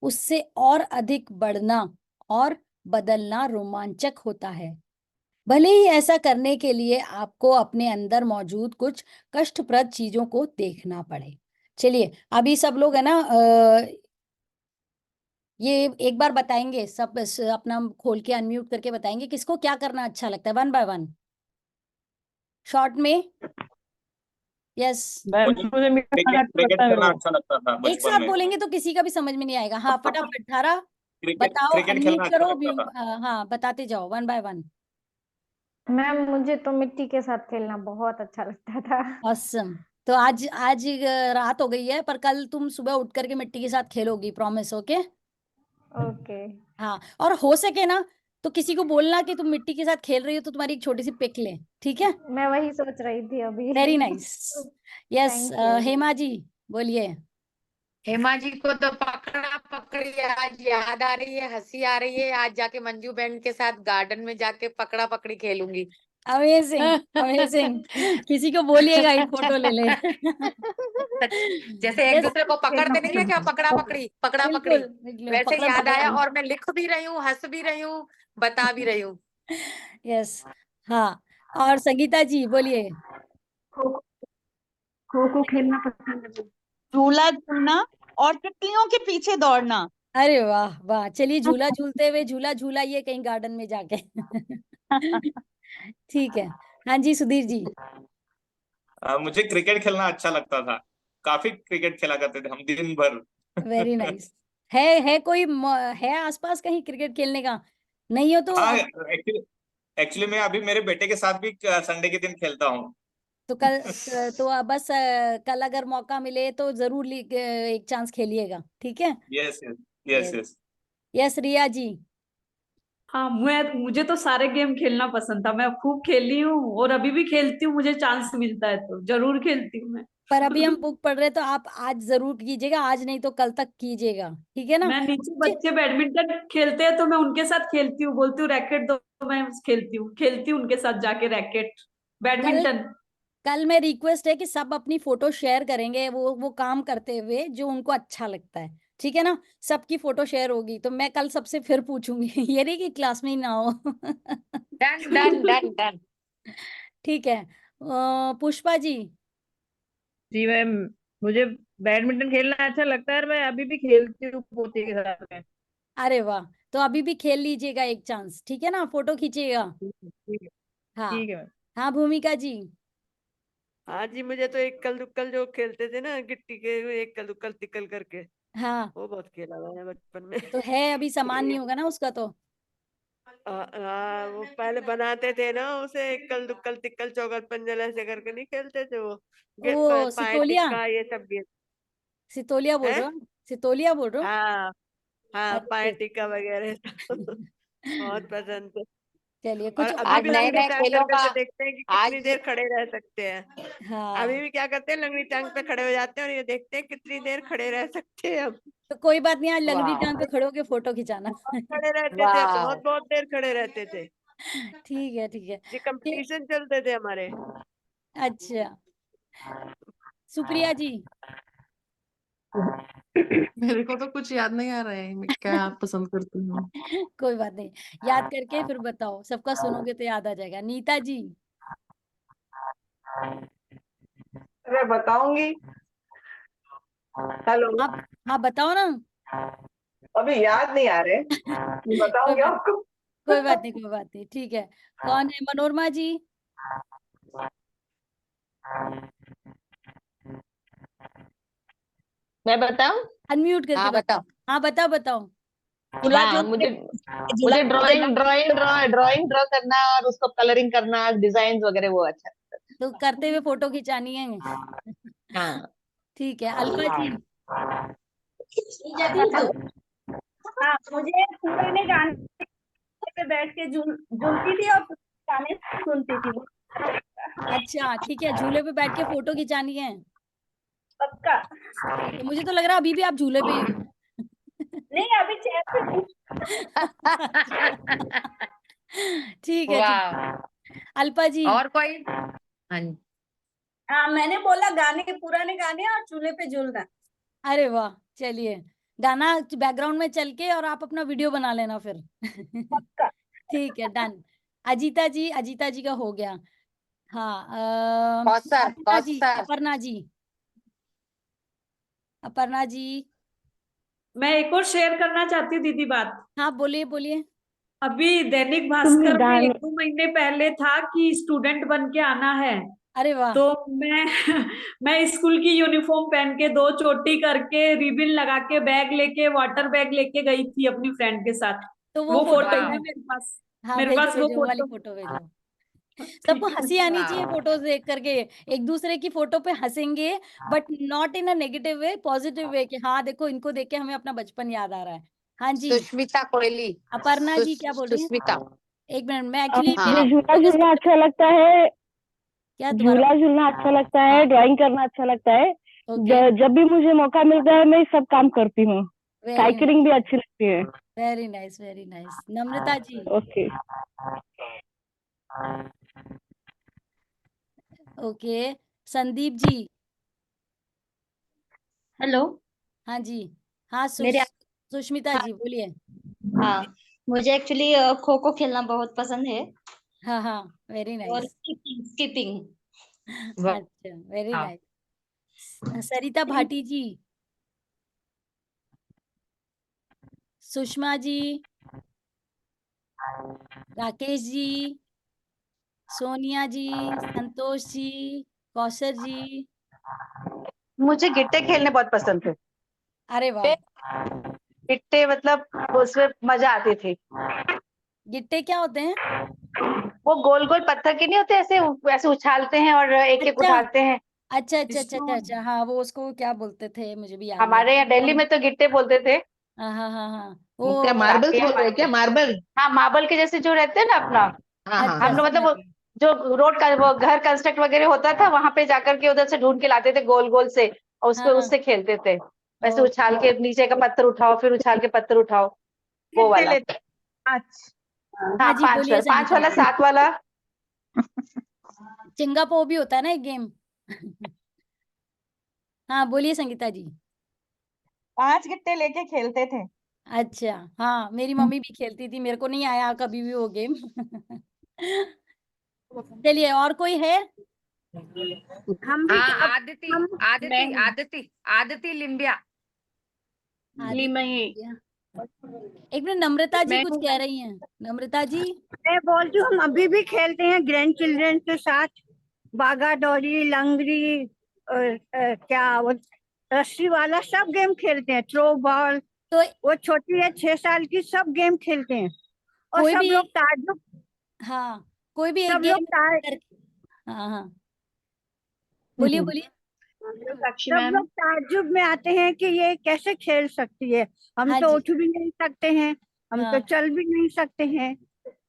उससे और अधिक बढ़ना और बदलना रोमांचक होता है। भले ही ऐसा करने के लिए आपको अपने अंदर मौजूद कुछ कष्टप्रद चीजों को देखना पड़े। चलिए अभी सब लोग है ना ये एक बार बताएंगे सब अपना खोल के अनम्यूट करके बताएंगे किसको क्या करना अच्छा लगता है, वन बाय वन शॉर्ट में। यस, मुझे मीठा खाना अच्छा क्रिकेट लगता है मेरे खेलना को। अच्छा लगता था एक बचपन साथ में। बोलेंगे तो किसी का भी समझ में नहीं आएगा। हाँ फटाफट थारा क्रिकेट बताओ, क्रिकेट खेलना अनम्यूट अच्छा करो, लगता था। हाँ बताते जाओ वन बाय वन। मैम मुझे तो मिट्टी के साथ खेलना बहुत अच्छा लगता था। ऑसम। तो आज आज रात हो गई है पर कल तुम सुबह उठ करके मिट्टी के साथ खेलोगी, प्रॉमिस? ओके। ओके। हाँ, और हो सके ना तो किसी को बोलना कि तुम मिट्टी के साथ खेल रही हो तो तुम्हारी एक छोटी सी पिक ले, ठीक है? मैं वही सोच रही थी अभी। Very nice. Yes, thank you. Hema ji बोलिए। हेमा जी को तो पकड़ा पकड़ी आज याद आ रही है, हंसी आ रही है। आज जाके मंजू बहन के साथ गार्डन में जाके पकड़ा पकड़ी खेलूंगी। Amazing amazing. किसी को बोलिएगा एक फोटो ले ले। सच, जैसे एक यस, दूसरे को पकड़ते नहीं है क्या, पकड़ा पकड़ी पकड़ा पकड़ी, बिल्कुल बिल्कुल वैसे पकड़म याद आया। पकड़ाई। और मैं लिख भी रही हूँ, हंस भी रही हूँ, बता भी रही हूँ। यस, हाँ। और संगीता जी बोलिए। खो खो खो खेलना पसंद है मुझे। झूला झूलना और तितलियों के पीछे दौड़ना। अरे वाह वाह, चलिए झूला झूलते हुए झूला झूलाइए कहीं गार्डन में जाके। ठीक है। हाँ जी सुधीर जी। मुझे क्रिकेट खेलना अच्छा लगता था। काफी क्रिकेट खेला करते थे हम दिन भर। Very nice. है कोई है आसपास कहीं क्रिकेट खेलने का? नहीं हो तो हाँ, एक्चुअली एक्चुअली मैं अभी मेरे बेटे के साथ भी संडे के दिन खेलता हूँ। तो कल तो बस कल अगर मौका मिले तो जरूर एक चांस खेलिएगा, ठीक है? Yes yes yes yes. Yes. Yes Riya ji. हाँ, मुझे तो सारे गेम खेलना पसंद था। मैं खूब खेली हूँ और अभी भी खेलती हूँ, मुझे चांस मिलता है तो जरूर खेलती हूँ मैं। पर अभी हम बुक पढ़ रहे हैं तो आप आज जरूर कीजिएगा, आज नहीं तो कल तक कीजिएगा, ठीक है ना? मैं नीचे बच्चे बैडमिंटन खेलते हैं तो मैं उनके साथ खेलती हूँ, बोलती हूँ रैकेट दो, मैं खेलती हूँ उनके साथ जाके रैकेट कल बैडमिंटन। कल मैं रिक्वेस्ट है कि सब अपनी फोटो शेयर करेंगे वो काम करते हुए जो उनको अच्छा लगता है, ठीक है ना? सबकी फोटो शेयर होगी तो मैं कल सबसे फिर पूछूंगी। ये नहीं कि क्लास में ही ना हो। Done done done done. ठीक है। पुष्पा जी। जी मैम, मुझे बैडमिंटन खेलना अच्छा लगता है और मैं अभी भी खेलती हूँ पोते के साथ में। अरे वाह, तो अभी भी खेल लीजिएगा एक चांस, ठीक है ना? फोटो खींचिएगा। ठीक है। हाँ। ठीक है मैम। हाँ भूमिका जी। हाँ जी, मुझे तो एकल दुक्कल जो खेलते थे ना गिट्टी के, एकल दुक्कल तिक्कल करके, हाँ, वो बहुत खेला मैंने बचपन में। तो है अभी सामान नहीं होगा ना उसका तो। हाँ, वो पहले बनाते थे ना उसे, एकल दुक्कल तिक्कल चौगल पंजल ऐसे करके नहीं खेलते थे वो। वो पाए सितोलिया, टिक्का ये सब गेम सितोलिया बोल है। रहे हो? सितोलिया बोल रहे हो? हाँ हाँ, अरे पाए टिक्का वगैरह सब। बहुत पसंद थे। चलिए और कुछ अभी और भी नए लंगड़ी नए टांग खेलों कर का के देखते हैं कि आज कितनी देर खड़े रह सकते हैं। हाँ, अभी भी क्या करते हैं, लंगड़ी टांग पे खड़े हो जाते हैं और ये देखते हैं कितनी देर खड़े रह सकते हैं हम। तो कोई बात नहीं, आज लंगड़ी वाह टांग पे खड़े होके फोटो खिंचाना। बहुत खड़े रहते थे, वाह बहुत बहुत देर खड़े रहते थे। ठीक है, ठीक है। ये कंपटीशन चलते थे हमारे। अच्छा, सुप्रिया जी। मेरे को तो कुछ याद नहीं आ रहा है मैं क्या पसंद करती हूँ। कोई बात नहीं, याद करके फिर बताओ, सबका सुनोगे तो याद आ जाएगा। नीता जी। मैं बताऊंगी। हेलो। आप, हाँ बताओ ना। अभी याद नहीं आ रहे, कोई बताऊंगी बात आपको। कोई बात नहीं, कोई बात नहीं, ठीक है। कौन है? मनोरमा जी। मैं बताऊं? अनम्यूट करके हाँ बताओ। बताओ। हाँ बताओ, बताओ। झूला हाँ, झूलते मुझे झूला मुझे झूलते ड्राइंग ड्रॉ करना और उसको कलरिंग करना, डिजाइन वगैरह वो अच्छा। तो करते हुए फोटो खिंचानी है। हाँ। ठीक है। अल्पा जी। हाँ, मुझे पुराने गाने पे बैठ के झूलती थी और गाने सुनती थी वो। अच्छा ठीक है, झूले पे बैठ के फोटो खिंचानी है। पक्का। ठीक है, मुझे तो लग रहा है अभी भी आप झूले पे ही हो। नहीं, अभी चेयर पे हूँ। ठीक है, ठीक है। वाह। अल्पा जी। और कोई? हाँ जी। हाँ, मैंने बोला गाने, पुराने गाने और चूल्हे पे झूलना। अरे वाह, चलिए, गाना बैकग्राउंड में चल के और आप अपना वीडियो बना लेना फिर। पक्का। ठीक है, डन। अजीता जी, अजीता जी का हो गया। हाँ, कौसर अपर्णा जी, कौसर। अपर्णा जी, अपर्णा जी। मैं एक और शेयर करना चाहती हूँ दीदी बात। हाँ बोलिए, बोलिए। अभी दैनिक भास्कर में 1-2 महीने पहले था कि स्टूडेंट बन के आना है। अरे वाह। तो मैं मैं स्कूल की यूनिफॉर्म पहन के 2 चोटी करके रिबन लगा के बैग लेके वाटर बैग लेके गई थी अपनी फ्रेंड के साथ। तो वो वो फोटो फोटो भेजना। है मेरे पास। हाँ मेरे भेजो, पास वो भेजो, वो वाली फोटो। फोटो भेजो। ठीक सबको है। हंसी आनी चाहिए वाह फोटोज देख करके। एक दूसरे की फोटो पे हंसेंगे, but not in a negative way, positive way, कि हाँ देखो इनको देख के हमें अपना बचपन याद आ रहा है। हाँ जी, सुष्मिता कोयली। अपर्णा जी क्या बोल रही हैं? सुष्मिता। एक मिनट, मैं एक्चुअली हाँ मेरे झूला फोकस झूलना अच्छा लगता है। क्या दोबारा? झूला झूलना अच्छा लगता है, हाँ, ड्राइंग करना अच्छा लगता है। ओके, जब भी मुझे मौका मिलता है मैं सब काम करती हूँ। वेरी साइकिलिंग भी अच्छी लगती है। Very nice, very nice. Namrata ji. Okay. Okay. Sandeep ji. Hello. हाँ जी। हाँ, मेरे सुष्मिता हाँ जी बोलिए। हाँ, मुझे एक्चुअली खो खो खेलना बहुत पसंद है। हाँ हाँ, वेरी और नाइस। Skipping skipping. अच्छा, वेरी नाइस। सरिता भाटी जी। सुषमा जी। राकेश जी। सोनिया जी। संतोष जी। कौशर जी। मुझे गिट्टे खेलने बहुत पसंद थे। अरे वाह। गिट्टे मतलब उसमें मजा आती थी। गिट्टे क्या होते हैं? वो गोल गोल पत्थर के नहीं होते, ऐसे ऐसे उछालते हैं और एक एक अच्छा उठाते हैं। अच्छा अच्छा अच्छा अच्छा अच्छा, हाँ वो उसको क्या बोलते थे, मुझे भी याद नहीं आ हमारे यहाँ दिल्ली में तो गिट्टे बोलते थे। रहा। हाँ हाँ हाँ हाँ, क्या वो मार्बल्स बोल रहे हो क्या? मार्बल? हाँ, मार्बल के जैसे जो रहते हैं ना अपना। हाँ हाँ अच्छा हम लोग हाँ। मतलब समझ वो गई। जो रोड का वो घर कंस्ट्रक्ट वगैरह होता था, वहां पे जाकर के उधर से ढूंढ के लाते थे गोल गोल से, और उसको हाँ हाँ, उससे खेलते थे। वैसे ओके। उछाल के नीचे का पत्थर उठाओ, फिर उछाल के पत्थर उठाओ, वो कितने वाला। लेते? हाँ हाँ, जी, बोलिए पांच संगीता वाला, जी। 7 वाला। चिंगापो भी होता है ना एक गेम। हाँ बोलिए संगीता जी। 5 गिट्टे लेके खेलते थे। अच्छा, हाँ मेरी मम्मी भी खेलती थी, मेरे को नहीं आया कभी भी वो गेम। चलिए, और कोई है? हम भी हाँ अब आदिति हम आदिति आदिति आदिति लिम्बिया। आदित्य। एक मिनट, नम्रता जी मैं कुछ कह रही हैं। नम्रता जी। मैं बोलती हूँ, हम अभी भी खेलते हैं ग्रैंड चिल्ड्रन के साथ। बागा डोरी, लंगड़ी और क्या वो रस्सी वाला सब गेम खेलते हैं, थ्रो बॉल। तो वो छोटी है 6 साल की, सब गेम खेलते हैं। और कोई सब भी, लोग ताज्जुब हाँ कोई भी एक सब लोग गेम ता- कर। हाँ हाँ, बोलिए बोलिए। सब लोग ताज्जुब में आते हैं कि ये कैसे खेल सकती है। हम हाँ तो जी। उठ भी नहीं सकते हैं, हम तो हाँ चल भी नहीं सकते हैं।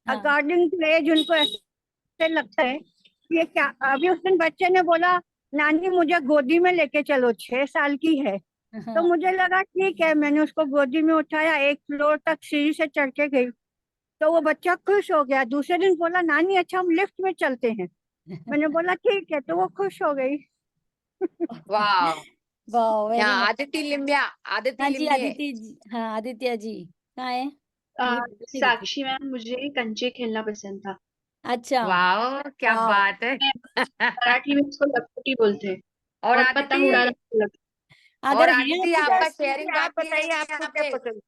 हाँ अकॉर्डिंग टू एज उनको ऐसे लगता है कि ये क्या। अभी उस दिन बच्चे ने बोला नानी मुझे गोदी में लेके चलो, 6 साल की है। तो हाँ मुझे लगा ठीक है, मैंने उसको गोदी में उठाया, 1 फ्लोर तक सीढ़ी से चढ़ के गई। तो वो बच्चा खुश हो गया। दूसरे दिन बोला नानी अच्छा हम लिफ्ट में चलते हैं। मैंने बोला ठीक है, तो वो खुश हो गई। वाह। वाह वेरी यहाँ नाइस। आदित्य लिम्बिया, आदित्य हाँ जी लिम्बिये। आदित्य जी, हाँ आदित्य जी कहाँ है? ये नहीं दिख साक्षी रही। मैम, मुझे कंचे खेलना पसंद था। अच्छा। वाह क्या वाह। बात है। मराठी में उसको लखोटी बोलते हैं। और और पतंग आदित्य, उड़ाना अच्छा लगता अगर और है आदित्य आपके आपका पास, शेयरिंग आप बाकी है बताइए आपको यहाँ क्या पे। पसंद।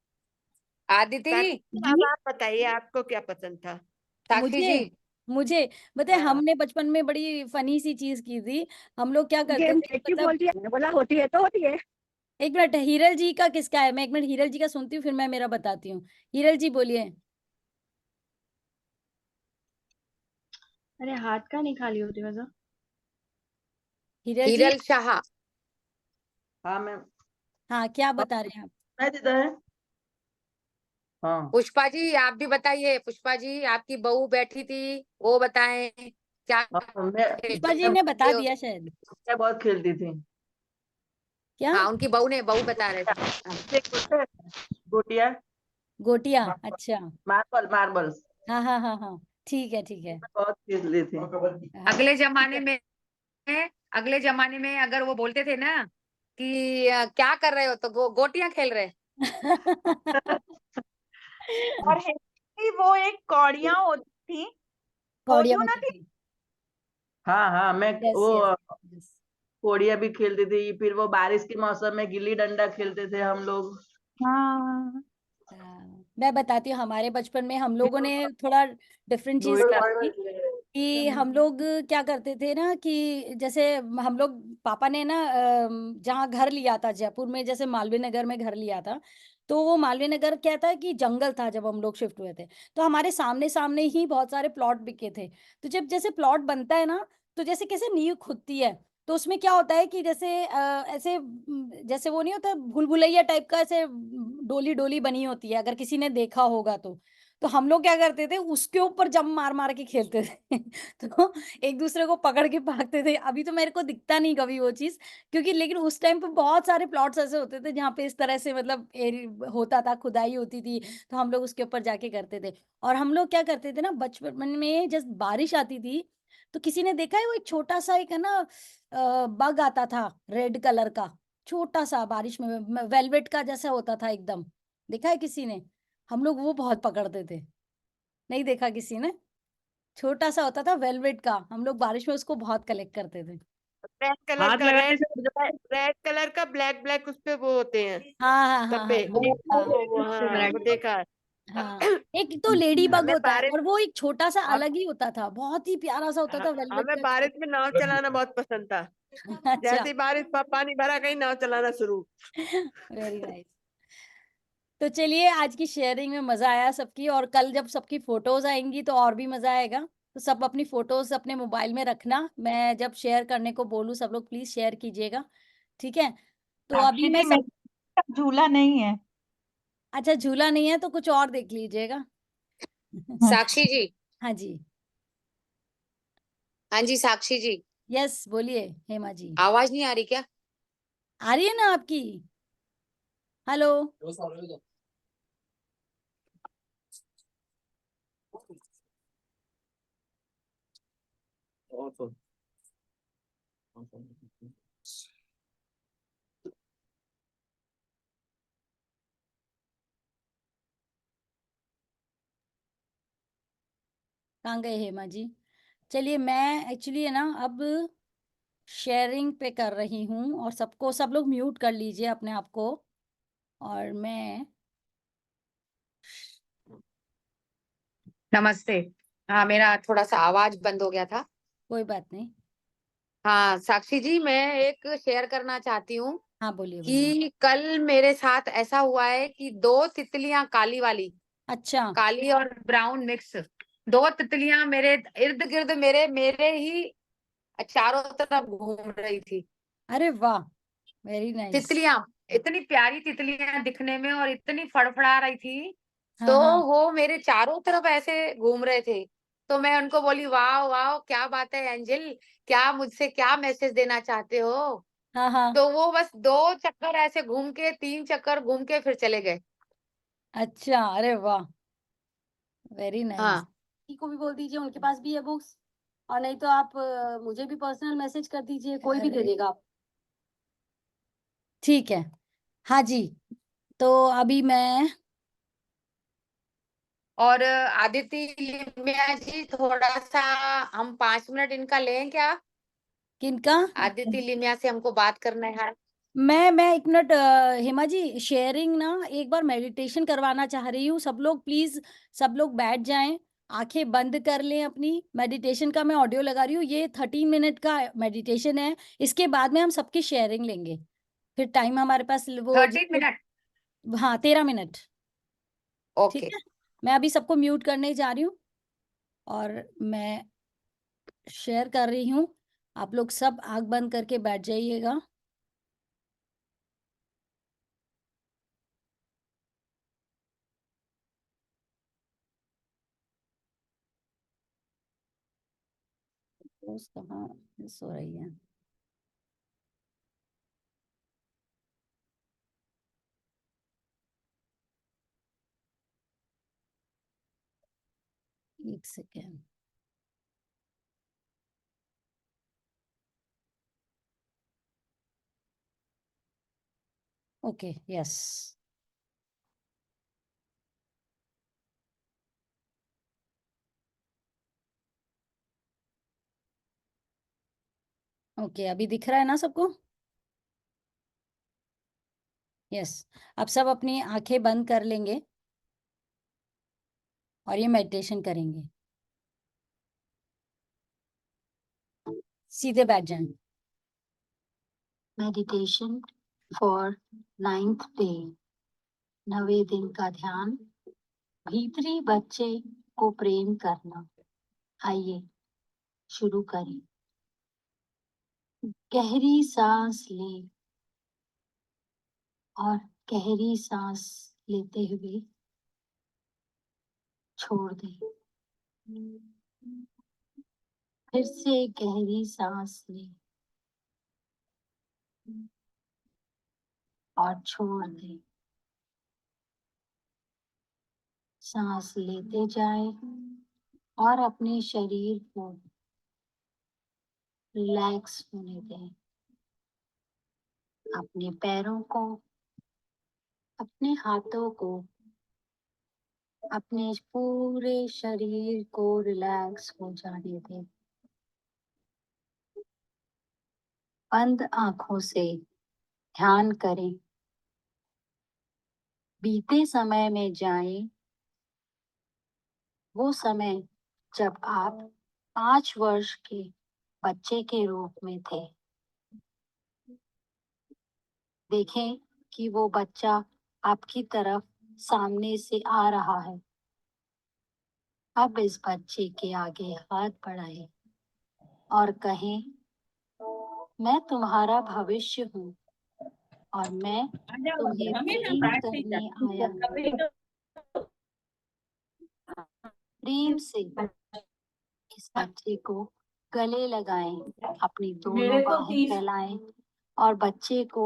आदित्य साक्षी जी, जी, जी अब आप बताइए आपको क्या पसंद था। साक्षी मुझे जी। मुझे बताए, हाँ हमने बचपन में बड़ी फनी सी चीज की थी। हम लोग क्या करते गेम थे बेटी मतलब, बोलती है, मैंने बोला होती है तो होती है। एक मिनट हीरल जी का किसका है, मैं एक मिनट हीरल जी का सुनती हूँ फिर मैं मेरा बताती हूँ। हीरल जी बोलिए। अरे हाथ का नहीं खाली होती मैं तो। हीरल जी, हिरल शाह। हाँ मैम। हाँ क्या बता रहे हैं आप? नहीं देता है। हाँ पुष्पा जी आप भी बताइए, पुष्पा जी आपकी बहू बैठी थी, वो बताएं क्या हाँ, पुष्पा जी ने बता दिया शायद। मैं बहुत खेलती थी। क्या? हाँ उनकी बहू बता रहे थे। हाँ। एक बोलते हैं, गोटियां। गोटियां, अच्छा। मार्बल्स हाँ हाँ हाँ हाँ, ठीक है ठीक है। बहुत खेलती थी। हाँ अगले जमाने में, अगले जमाने में अगर वो बोलते थे ना कि क्या कर रहे हो, तो गोटियां खेल रहे। और हिंदी वो एक कौड़ियां होती थी, वो कौड़ियां जो ना होती थी। थी। हाँ हाँ, मैं यस वो यस यस। कोड़िया भी खेलती थी। फिर वो बारिश के मौसम में गिल्ली डंडा खेलते थे हम लोग। हाँ हाँ, मैं बताती हूँ, हमारे बचपन में हम लोगों ने थोड़ा डिफरेंट चीज करी थी। कि हम लोग क्या करते थे ना कि जैसे हम लोग, पापा ने ना जहाँ घर लिया था जयपुर में, जैसे मालवीय नगर में घर लिया था। तो वो मालवीय नगर क्या था कि जंगल था जब हम लोग शिफ्ट हुए थे। तो हमारे सामने सामने ही बहुत सारे प्लॉट बिके थे। तो जब जैसे प्लॉट बनता है ना, तो जैसे कैसे नींव खुदती है, तो उसमें क्या होता है कि जैसे ऐसे जैसे वो नहीं होता भूल भुलैया टाइप का, ऐसे डोली डोली बनी होती है, अगर किसी ने देखा होगा तो हम लोग क्या करते थे उसके ऊपर जंप मार मार के खेलते थे। तो एक दूसरे को पकड़ के भागते थे। अभी तो मेरे को दिखता नहीं कभी वो चीज, क्योंकि लेकिन उस टाइम पे बहुत सारे प्लॉट्स ऐसे होते थे जहाँ पे इस तरह से मतलब होता था, खुदाई होती थी। तो हम लोग उसके ऊपर जाके करते थे। और हम लोग क्या करते थे ना बचपन में, जब बारिश आती थी, तो किसी ने देखा है वो एक छोटा सा एक है ना बग आता था रेड कलर का, छोटा सा, बारिश में वेलवेट का जैसा होता था एकदम, देखा है किसी ने? हम लोग वो बहुत पकड़ते थे। नहीं देखा किसी ने? छोटा सा होता था वेलवेट का, हम लोग बारिश में उसको बहुत कलेक्ट करते थे। रेड कलर हाथ का, लगाने से उड़ जाता है। रेड कलर का ब्लैक ब्लैक उस पे वो होते हैं हाँ हाँ हाँ हाँ धब्बे। हाँ वो हाँ वो देखा है। हाँ। एक तो लेडी बग हमें होता है, बारिश और वो एक छोटा सा हम, अलग ही होता था, बहुत ही प्यारा सा होता था वेलवेट हमें का बारिश में नाव चलाना बहुत पसंद था। अच्छा। जैसे ही बारिश पानी भरा कहीं नाव चलाना शुरू। Very nice. तो चलिए, आज की शेयरिंग में मजा आया सबकी, और कल जब सबकी फोटोज आएंगी तो और भी मजा आएगा। तो सब अपनी फोटोज अपने मोबाइल में रखना, मैं जब शेयर करने को बोलूँ सब लोग प्लीज शेयर कीजिएगा, ठीक है? तो अभी साक्षी मैं जी, सब, मेरे झूला नहीं है। अच्छा झूला नहीं है तो कुछ और देख लीजिएगा। साक्षी जी। हाँ जी। हाँ जी साक्षी जी, यस बोलिए हेमा जी। आवाज नहीं आ रही क्या? आ रही है ना आपकी? हेलो। कहाँ गए हेमा जी? चलिए, मैं एक्चुअली है ना अब शेयरिंग पे कर रही हूँ, और सबको, सब लोग म्यूट कर लीजिए अपने आप को। और मैं, नमस्ते। हाँ मेरा थोड़ा सा आवाज बंद हो गया था। कोई बात नहीं। हाँ साक्षी जी, मैं एक शेयर करना चाहती हूँ हाँ बोलिए बोलिए। कि कल मेरे साथ ऐसा हुआ है कि दो तितलियां, काली वाली, अच्छा। काली और ब्राउन मिक्स, दो तितलियां मेरे इर्द गिर्द, मेरे मेरे ही चारों तरफ घूम रही थी। अरे वाह, वेरी नाइस। तितलियां, इतनी प्यारी तितलियां दिखने में, और इतनी फड़फड़ा रही थी तो हाँ हाँ वो मेरे चारों तरफ ऐसे घूम रहे थे। तो मैं उनको बोली, वाह वाह क्या बात है एंजल, क्या मुझसे क्या मैसेज देना चाहते हो? हाँ हाँ। तो वो बस 2 चक्कर ऐसे घूम के, 3 चक्कर घूम के फिर चले गए। अच्छा, अरे वाह, वेरी नाइस। हाँ को भी बोल दीजिए उनके पास भी है बुक्स, और नहीं तो आप मुझे भी पर्सनल मैसेज कर दीजिए, कोई भी दे देगा आप। ठीक है। हाँ जी, तो अभी मैं और आदित्य लिमया जी, थोड़ा सा हम 5 मिनट इनका लें क्या? किनका? आदित्य लिमया से हमको बात करना है। मैं 1 मिनट, हेमा जी, शेयरिंग ना एक बार मेडिटेशन करवाना चाह रही हूँ। सब लोग प्लीज, सब लोग बैठ जाएं, आंखें बंद कर लें अपनी। मेडिटेशन का मैं ऑडियो लगा रही हूँ, ये 13 मिनट का मेडिटेशन है। इसके बाद में हम सबकी शेयरिंग लेंगे, फिर टाइम हमारे पास वो 13 मिनट। हाँ 13 मिनट। ठीक ओके। है, मैं अभी सबको म्यूट करने जा रही हूँ और मैं शेयर कर रही हूँ। आप लोग सब आंख बंद करके बैठ जाइएगा। रोज कहाँ मिस हो रही है? एक सेकेंड। Okay, yes. ओके, अभी दिख रहा है ना सबको? यस। अब सब अपनी आंखें बंद कर लेंगे और ये मेडिटेशन करेंगे। सीधे बैठ जाएं। Meditation for 9th day. 9वें दिन का ध्यान, भीतरी बच्चे को प्रेम करना। आइए शुरू करें। गहरी सांस लें और गहरी सांस लेते हुए छोड़ दें। फिर से गहरी सांस लें और छोड़ दें। सांस लेते जाएं और अपने शरीर को रिलैक्स होने दें। अपने पैरों को, अपने हाथों को, अपने पूरे शरीर को रिलैक्स हो जाने दें। बंद आंखों से ध्यान करें। बीते समय में जाएं, वो समय जब आप 5 वर्ष के बच्चे के रूप में थे। देखें कि वो बच्चा आपकी तरफ सामने से आ रहा है। अब इस बच्चे के आगे हाथ बढ़ाएं और कहें, मैं तुम्हारा भविष्य हूँ और मैं तुम्हें प्रेम करने आया हूँ। प्रेम से इस बच्चे को गले लगाएं, अपनी दोनों बाहें फैलाएं और बच्चे को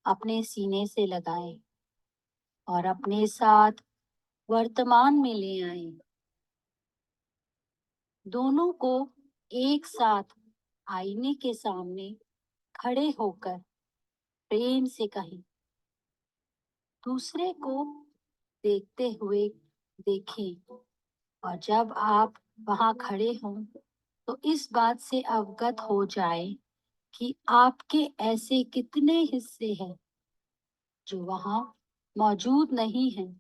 अपने सीने से लगाएं और अपने साथ वर्तमान में ले आएं। दोनों को एक साथ आईने के सामने खड़े होकर प्रेम से कहें, दूसरे को देखते हुए देखें। और जब आप वहां खड़े हों तो इस बात से अवगत हो जाए कि आपके ऐसे कितने हिस्से हैं जो वहां मौजूद नहीं हैं।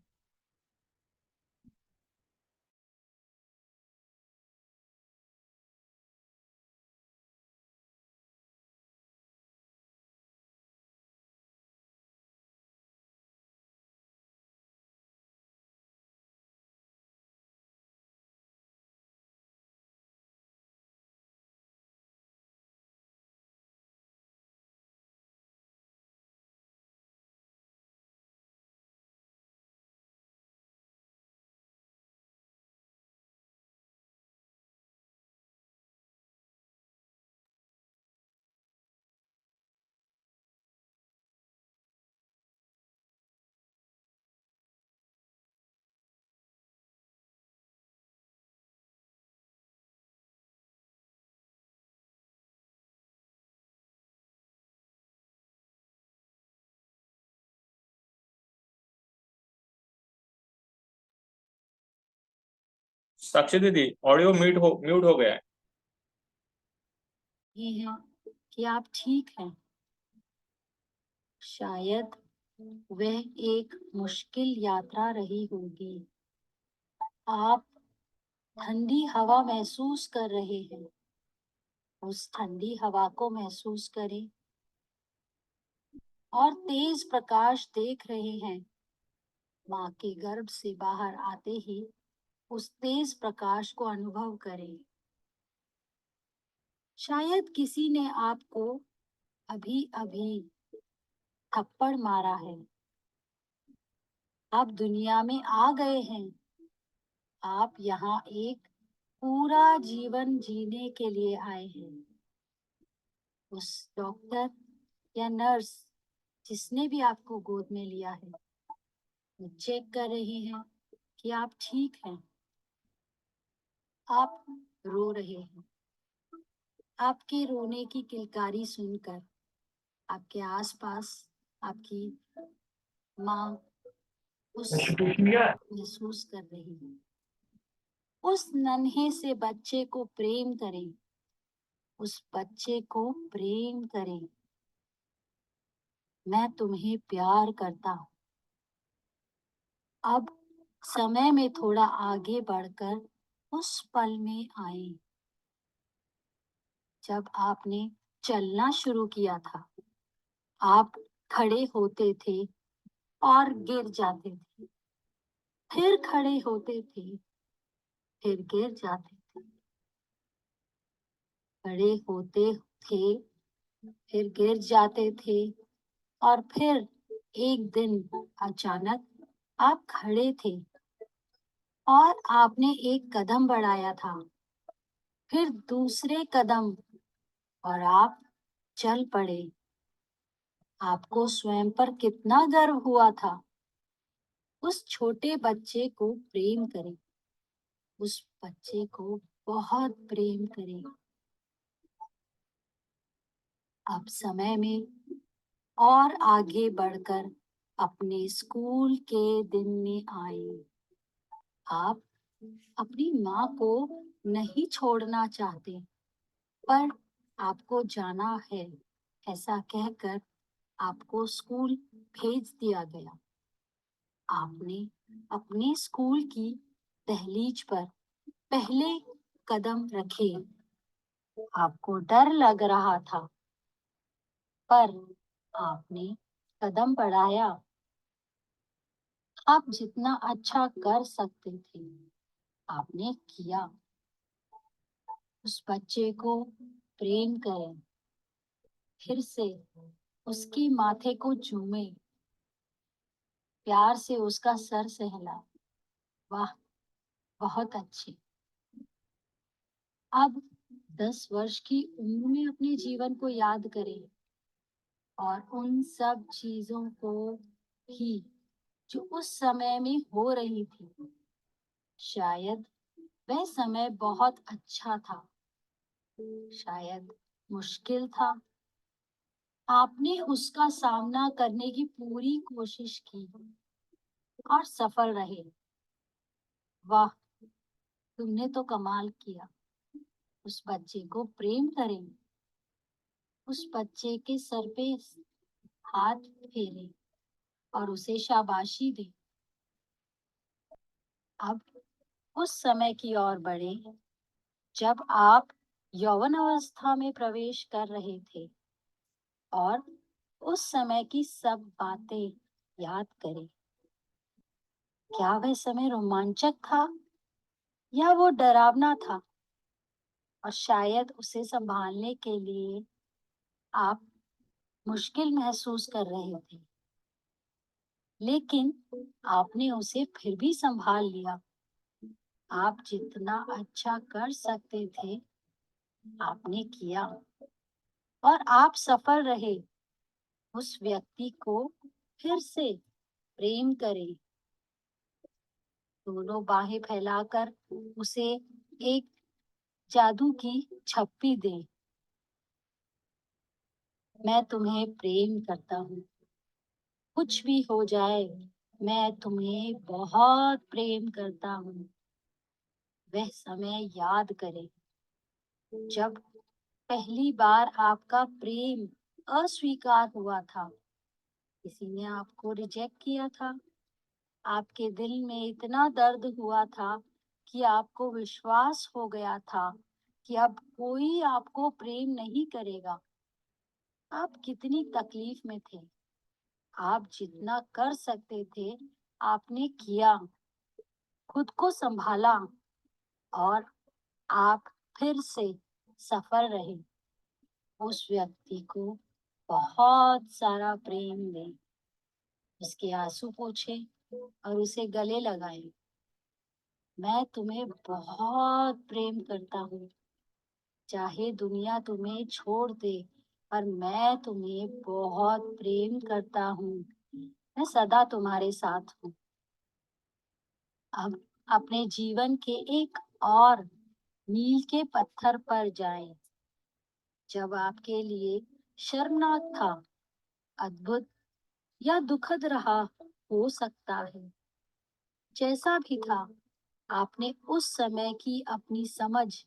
साक्षी दीदी, ऑडियो म्यूट हो गया है। ये है कि आप ठीक हैं। शायद वह एक मुश्किल यात्रा रही होगी। आप ठंडी हवा महसूस कर रहे हैं। उस ठंडी हवा को महसूस करें और तेज प्रकाश देख रहे हैं। माँ के गर्भ से बाहर आते ही उस तेज प्रकाश को अनुभव करें। शायद किसी ने आपको अभी अभी थप्पड़ मारा है। आप दुनिया में आ गए हैं। आप यहाँ एक पूरा जीवन जीने के लिए आए हैं। उस डॉक्टर या नर्स जिसने भी आपको गोद में लिया है, वो चेक कर रहे हैं कि आप ठीक हैं। आप रो रहे हैं। आपके रोने की किलकारी सुनकर आपके आसपास आपकी माँ उस महसूस कर रही है। उस नन्हे से बच्चे को प्रेम करें। उस बच्चे को प्रेम करें। मैं तुम्हें प्यार करता हूँ। अब समय में थोड़ा आगे बढ़कर उस पल में आए जब आपने चलना शुरू किया था। आप खड़े होते थे और गिर जाते थे, फिर खड़े होते थे, फिर गिर जाते थे, खड़े होते थे, फिर गिर जाते थे, और फिर एक दिन अचानक आप खड़े थे और आपने एक कदम बढ़ाया था, फिर दूसरे कदम, और आप चल पड़े। आपको स्वयं पर कितना गर्व हुआ था। उस छोटे बच्चे को प्रेम करें। उस बच्चे को बहुत प्रेम करें। अब समय में और आगे बढ़कर अपने स्कूल के दिन में आए। आप अपनी माँ को नहीं छोड़ना चाहते, पर आपको जाना है, ऐसा कहकर आपको स्कूल भेज दिया गया। आपने अपने स्कूल की दहलीज पर पहले कदम रखे। आपको डर लग रहा था, पर आपने कदम बढ़ाया। आप जितना अच्छा कर सकते थे, आपने किया। उस बच्चे को प्रेम करें। फिर से उसकी माथे को चूमे, प्यार से उसका सर सहलाए। वाह, बहुत अच्छे। अब 10 वर्ष की उम्र में अपने जीवन को याद करें और उन सब चीजों को भी जो उस समय में हो रही थी। शायद वह समय बहुत अच्छा था, शायद मुश्किल था। आपने उसका सामना करने की पूरी कोशिश की और सफल रहे। वाह, तुमने तो कमाल किया। उस बच्चे को प्रेम करें। उस बच्चे के सर पे हाथ फेरे और उसे शाबाशी दे। अब उस समय की ओर बढ़े जब आप यौवन अवस्था में प्रवेश कर रहे थे, और उस समय की सब बातें याद करें। क्या वह समय रोमांचक था या वो डरावना था? और शायद उसे संभालने के लिए आप मुश्किल महसूस कर रहे थे, लेकिन आपने उसे फिर भी संभाल लिया। आप जितना अच्छा कर सकते थे, आपने किया, और आप सफल रहे। उस व्यक्ति को फिर से प्रेम करें। दोनों बाहें फैलाकर उसे एक जादू की छप्पी दें। मैं तुम्हें प्रेम करता हूँ। कुछ भी हो जाए, मैं तुम्हें बहुत प्रेम करता हूँ। वह समय याद करें जब पहली बार आपका प्रेम अस्वीकार हुआ था, किसी ने आपको रिजेक्ट किया था। आपके दिल में इतना दर्द हुआ था कि आपको विश्वास हो गया था कि अब कोई आपको प्रेम नहीं करेगा। आप कितनी तकलीफ में थे। आप जितना कर सकते थे आपने किया, खुद को संभाला और आप फिर से सफल रहे। उस व्यक्ति को बहुत सारा प्रेम दें, उसके आंसू पोंछे और उसे गले लगाएं। मैं तुम्हें बहुत प्रेम करता हूँ, चाहे दुनिया तुम्हें छोड़ दे, पर मैं तुम्हें बहुत प्रेम करता हूँ। मैं सदा तुम्हारे साथ हूँ। अब अपने जीवन के एक और मील के पत्थर पर जाएं, जब आपके लिए शर्मनाक था, अद्भुत या दुखद रहा हो सकता है। जैसा भी था, आपने उस समय की अपनी समझ,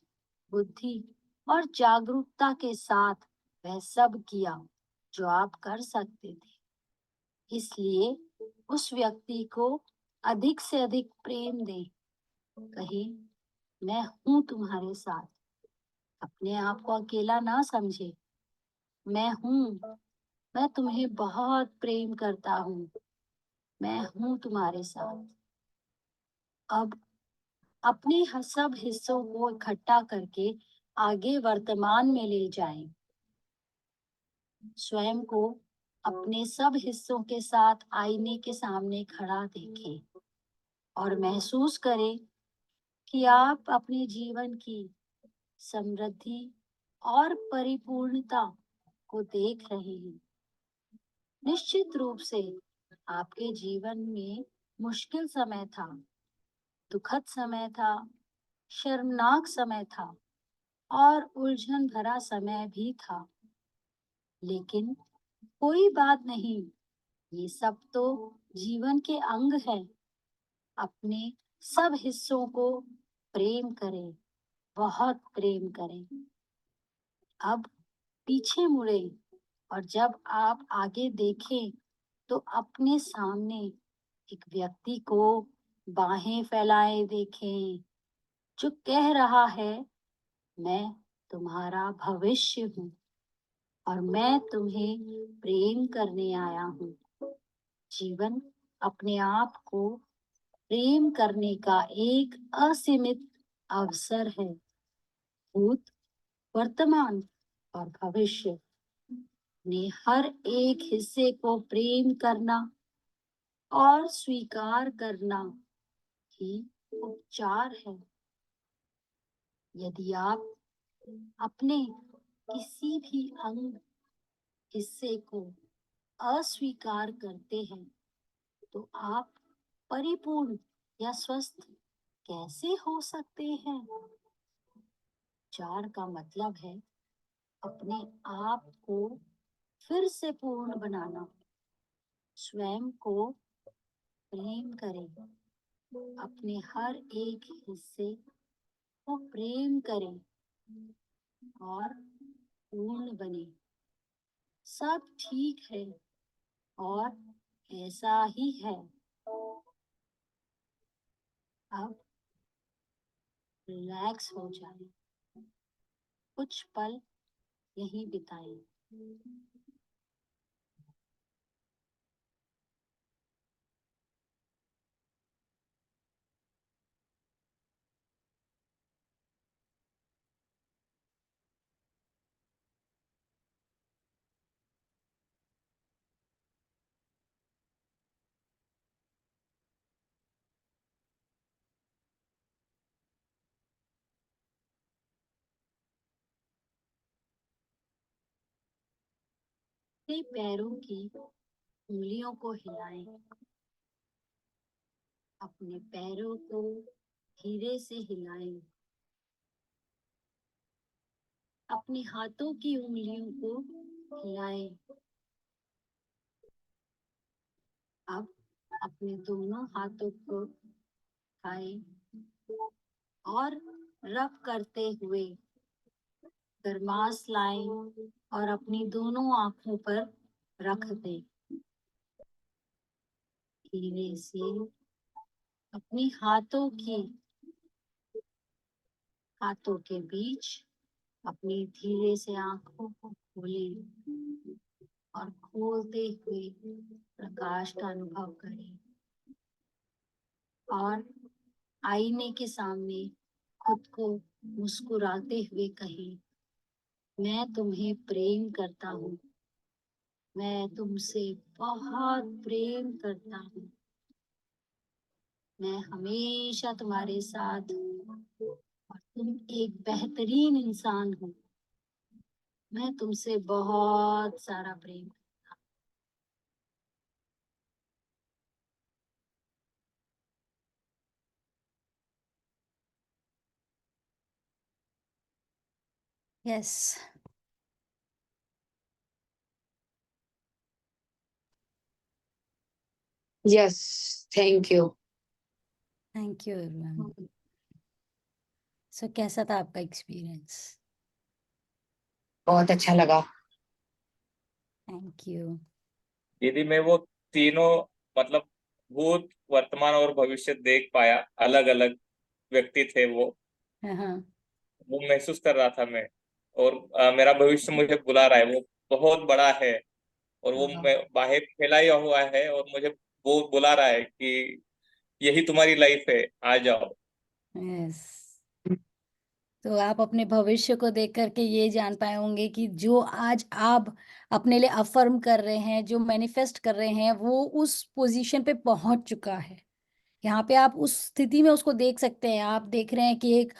बुद्धि और जागरूकता के साथ वह सब किया जो आप कर सकते थे। इसलिए उस व्यक्ति को अधिक से अधिक प्रेम दें। कहे, मैं हूँ तुम्हारे साथ। अपने आप को अकेला ना समझे। मैं हूँ, मैं तुम्हें बहुत प्रेम करता हूँ। मैं हूँ तुम्हारे साथ। अब अपने सब हिस्सों को इकट्ठा करके आगे वर्तमान में ले जाएं। स्वयं को अपने सब हिस्सों के साथ आईने के सामने खड़ा देखें और महसूस करें कि आप अपने जीवन की समृद्धि और परिपूर्णता को देख रहे हैं। निश्चित रूप से आपके जीवन में मुश्किल समय था, दुखद समय था, शर्मनाक समय था और उलझन भरा समय भी था। लेकिन कोई बात नहीं, ये सब तो जीवन के अंग है। अपने सब हिस्सों को प्रेम करें, बहुत प्रेम करें। अब पीछे मुड़ें और जब आप आगे देखें तो अपने सामने एक व्यक्ति को बाहें फैलाए देखें, जो कह रहा है, मैं तुम्हारा भविष्य हूँ और मैं तुम्हें प्रेम करने आया हूँ। जीवन अपने आप को प्रेम करने का एक असीमित अवसर है। भूत, वर्तमान और भविष्य ने हर एक हिस्से को प्रेम करना और स्वीकार करना ही उपचार है। यदि आप अपने किसी भी अंग, हिस्से को अस्वीकार करते हैं, तो आप परिपूर्ण या स्वस्थ कैसे हो सकते हैं? उपचार का मतलब है अपने आप को फिर से पूर्ण बनाना। स्वयं को प्रेम करें, अपने हर एक हिस्से को प्रेम करें और पूर्ण बने। सब ठीक है और ऐसा ही है। अब रिलैक्स हो जाए, कुछ पल यहीं बिताएं। अपने पैरों की उंगलियों को हिलाएं। अपने पैरों को धीरे से हिलाएं। अपने हाथों की उंगलियों को हिलाएं। अब अपने दोनों हाथों को उठाएं और रब करते हुए गरमास लाएं और अपनी दोनों आंखों पर रख दें। धीरे से अपनी हाथों के बीच अपनी धीरे से आंखों को खोलें और खोलते हुए प्रकाश का अनुभव करें और आईने के सामने खुद को मुस्कुराते हुए कहें, मैं तुम्हें प्रेम करता हूँ, मैं तुमसे बहुत प्रेम करता हूँ, मैं हमेशा तुम्हारे साथ हूँ और तुम एक बेहतरीन इंसान हो, मैं तुमसे बहुत सारा प्रेम। Yes, yes, thank you. Thank you everyone. So कैसा था आपका एक्सपीरियंस? बहुत अच्छा लगा। Thank you. दीदी मैं वो तीनों मतलब भूत, वर्तमान और भविष्य देख पाया। अलग अलग व्यक्ति थे हाँ, वो महसूस कर रहा था मैं। और मेरा भविष्य मुझे बुला रहा है, वो बहुत बड़ा है और वो हाँ, मैं बाहर फैलाया हुआ है और मुझे वो बुला रहा है कि यही तुम्हारी लाइफ है, आ जाओ। यस। तो आप अपने भविष्य को देख करके ये जान पाए होंगे कि जो आज आप अपने लिए अफर्म कर रहे हैं, जो मैनिफेस्ट कर रहे हैं, वो उस पोजीशन पे पहुंच चुका है। यहाँ पे आप उस स्थिति में उसको देख सकते हैं। आप देख रहे हैं कि एक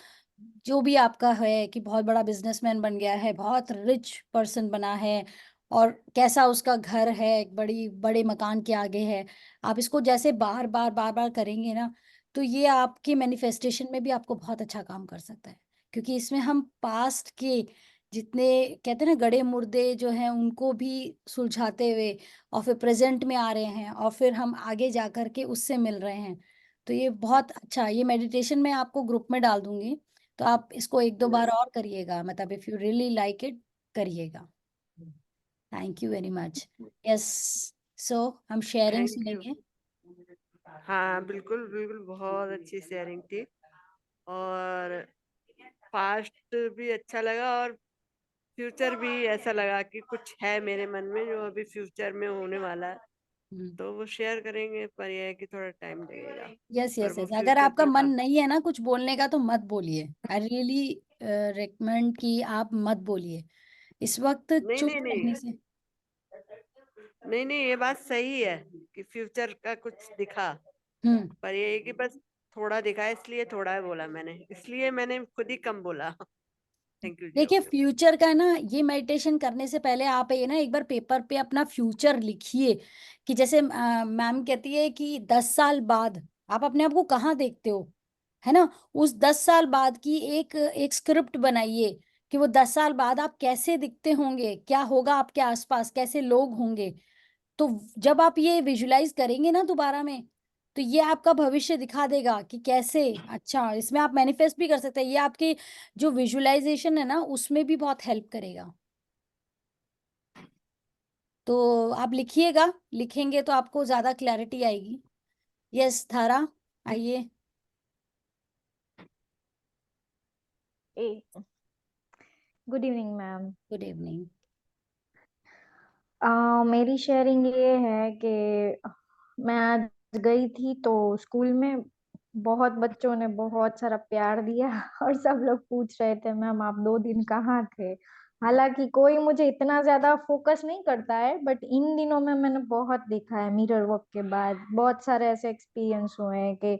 जो भी आपका है कि बहुत बड़ा बिजनेसमैन बन गया है, बहुत रिच पर्सन बना है, और कैसा उसका घर है, एक बड़े मकान के आगे है। आप इसको जैसे बार बार बार बार करेंगे ना, तो ये आपके मैनिफेस्टेशन में भी आपको बहुत अच्छा काम कर सकता है। क्योंकि इसमें हम पास्ट के जितने कहते हैं ना गड़े मुर्दे जो हैं उनको भी सुलझाते हुए और फिर प्रेजेंट में आ रहे हैं और फिर हम आगे जा कर के उससे मिल रहे हैं। तो ये बहुत अच्छा, ये मेडिटेशन मैं आपको ग्रुप में डाल दूंगी, तो आप इसको एक दो बार और करिएगा, मतलब if you really like it करिएगा। Thank you very much. Yes, so हम शेयरिंग थैंक यू। सुनेंगे। हाँ बिल्कुल बिल्कुल, बहुत अच्छी शेयरिंग थी और पास्ट भी अच्छा लगा और फ्यूचर भी ऐसा लगा कि कुछ है मेरे मन में जो अभी फ्यूचर में होने वाला है, तो वो शेयर करेंगे, पर यह है कि थोड़ा टाइम लगेगा। यस पर यस वो यस, अगर फ्यूचर आपका में मन काफी नहीं है ना कुछ बोलने का तो मत बोलिए। आई रियली रिकमेंड कि आप मत बोलिए इस वक्त, नहीं चुप नहीं नहीं रहने से। नहीं नहीं, ये बात सही है कि फ्यूचर का कुछ दिखा, हम्म पर ये है कि बस थोड़ा दिखा, इसलिए थोड़ा बोला मैंने, इसलिए मैंने खुद ही कम बोला। थैंक यू जी। देखिए, फ्यूचर का ना, ये मेडिटेशन करने से पहले आप ये ना एक बार पेपर पे अपना फ्यूचर लिखिए। कि जैसे मैम कहती है कि 10 साल बाद आप अपने आप को कहाँ देखते हो, है ना। उस 10 साल बाद की एक एक स्क्रिप्ट बनाइए कि वो 10 साल बाद आप कैसे दिखते होंगे, क्या होगा आपके आसपास, कैसे लोग होंगे। तो जब आप ये विजुलाइज करेंगे ना दोबारा में, तो ये आपका भविष्य दिखा देगा कि कैसे। अच्छा, इसमें आप मैनिफेस्ट भी कर सकते हैं, ये आपकी जो विजुलाइजेशन है ना उसमें भी बहुत हेल्प करेगा। तो आप लिखिएगा, लिखेंगे तो आपको ज्यादा क्लैरिटी आएगी। यस धारा, आइए। Good evening ma'am. Good evening. मेरी शेयरिंग ये है कि मैं आज गई थी तो स्कूल में बहुत बच्चों ने बहुत सारा प्यार दिया और सब लोग पूछ रहे थे मैम आप 2 दिन कहाँ थे। हालांकि कोई मुझे इतना ज्यादा फोकस नहीं करता है, बट इन दिनों में मैंने बहुत देखा है, मिरर वर्क के बाद बहुत सारे ऐसे एक्सपीरियंस हुए हैं कि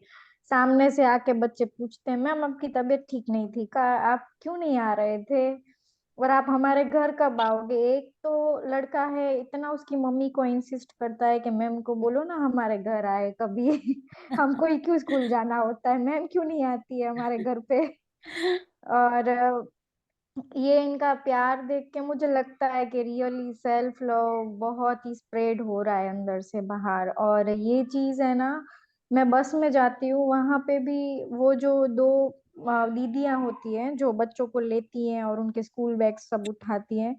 सामने से आके बच्चे पूछते हैं मैम आपकी तबीयत ठीक नहीं थी का, आप क्यों नहीं आ रहे थे और आप हमारे घर कब आओगे। एक तो लड़का है इतना उसकी मम्मी को इंसिस्ट करता है कि मैम को बोलो ना हमारे घर आए कभी हमको ही क्यों स्कूल जाना होता है, मैम क्यों नहीं आती है हमारे घर पे। और ये इनका प्यार देख के मुझे लगता है कि रियली सेल्फ लव बहुत ही स्प्रेड हो रहा है अंदर से बाहर। और ये चीज है ना, मैं बस में जाती हूँ वहां पे भी वो जो दो दीदियां होती हैं जो बच्चों को लेती हैं और उनके स्कूल बैग सब उठाती हैं,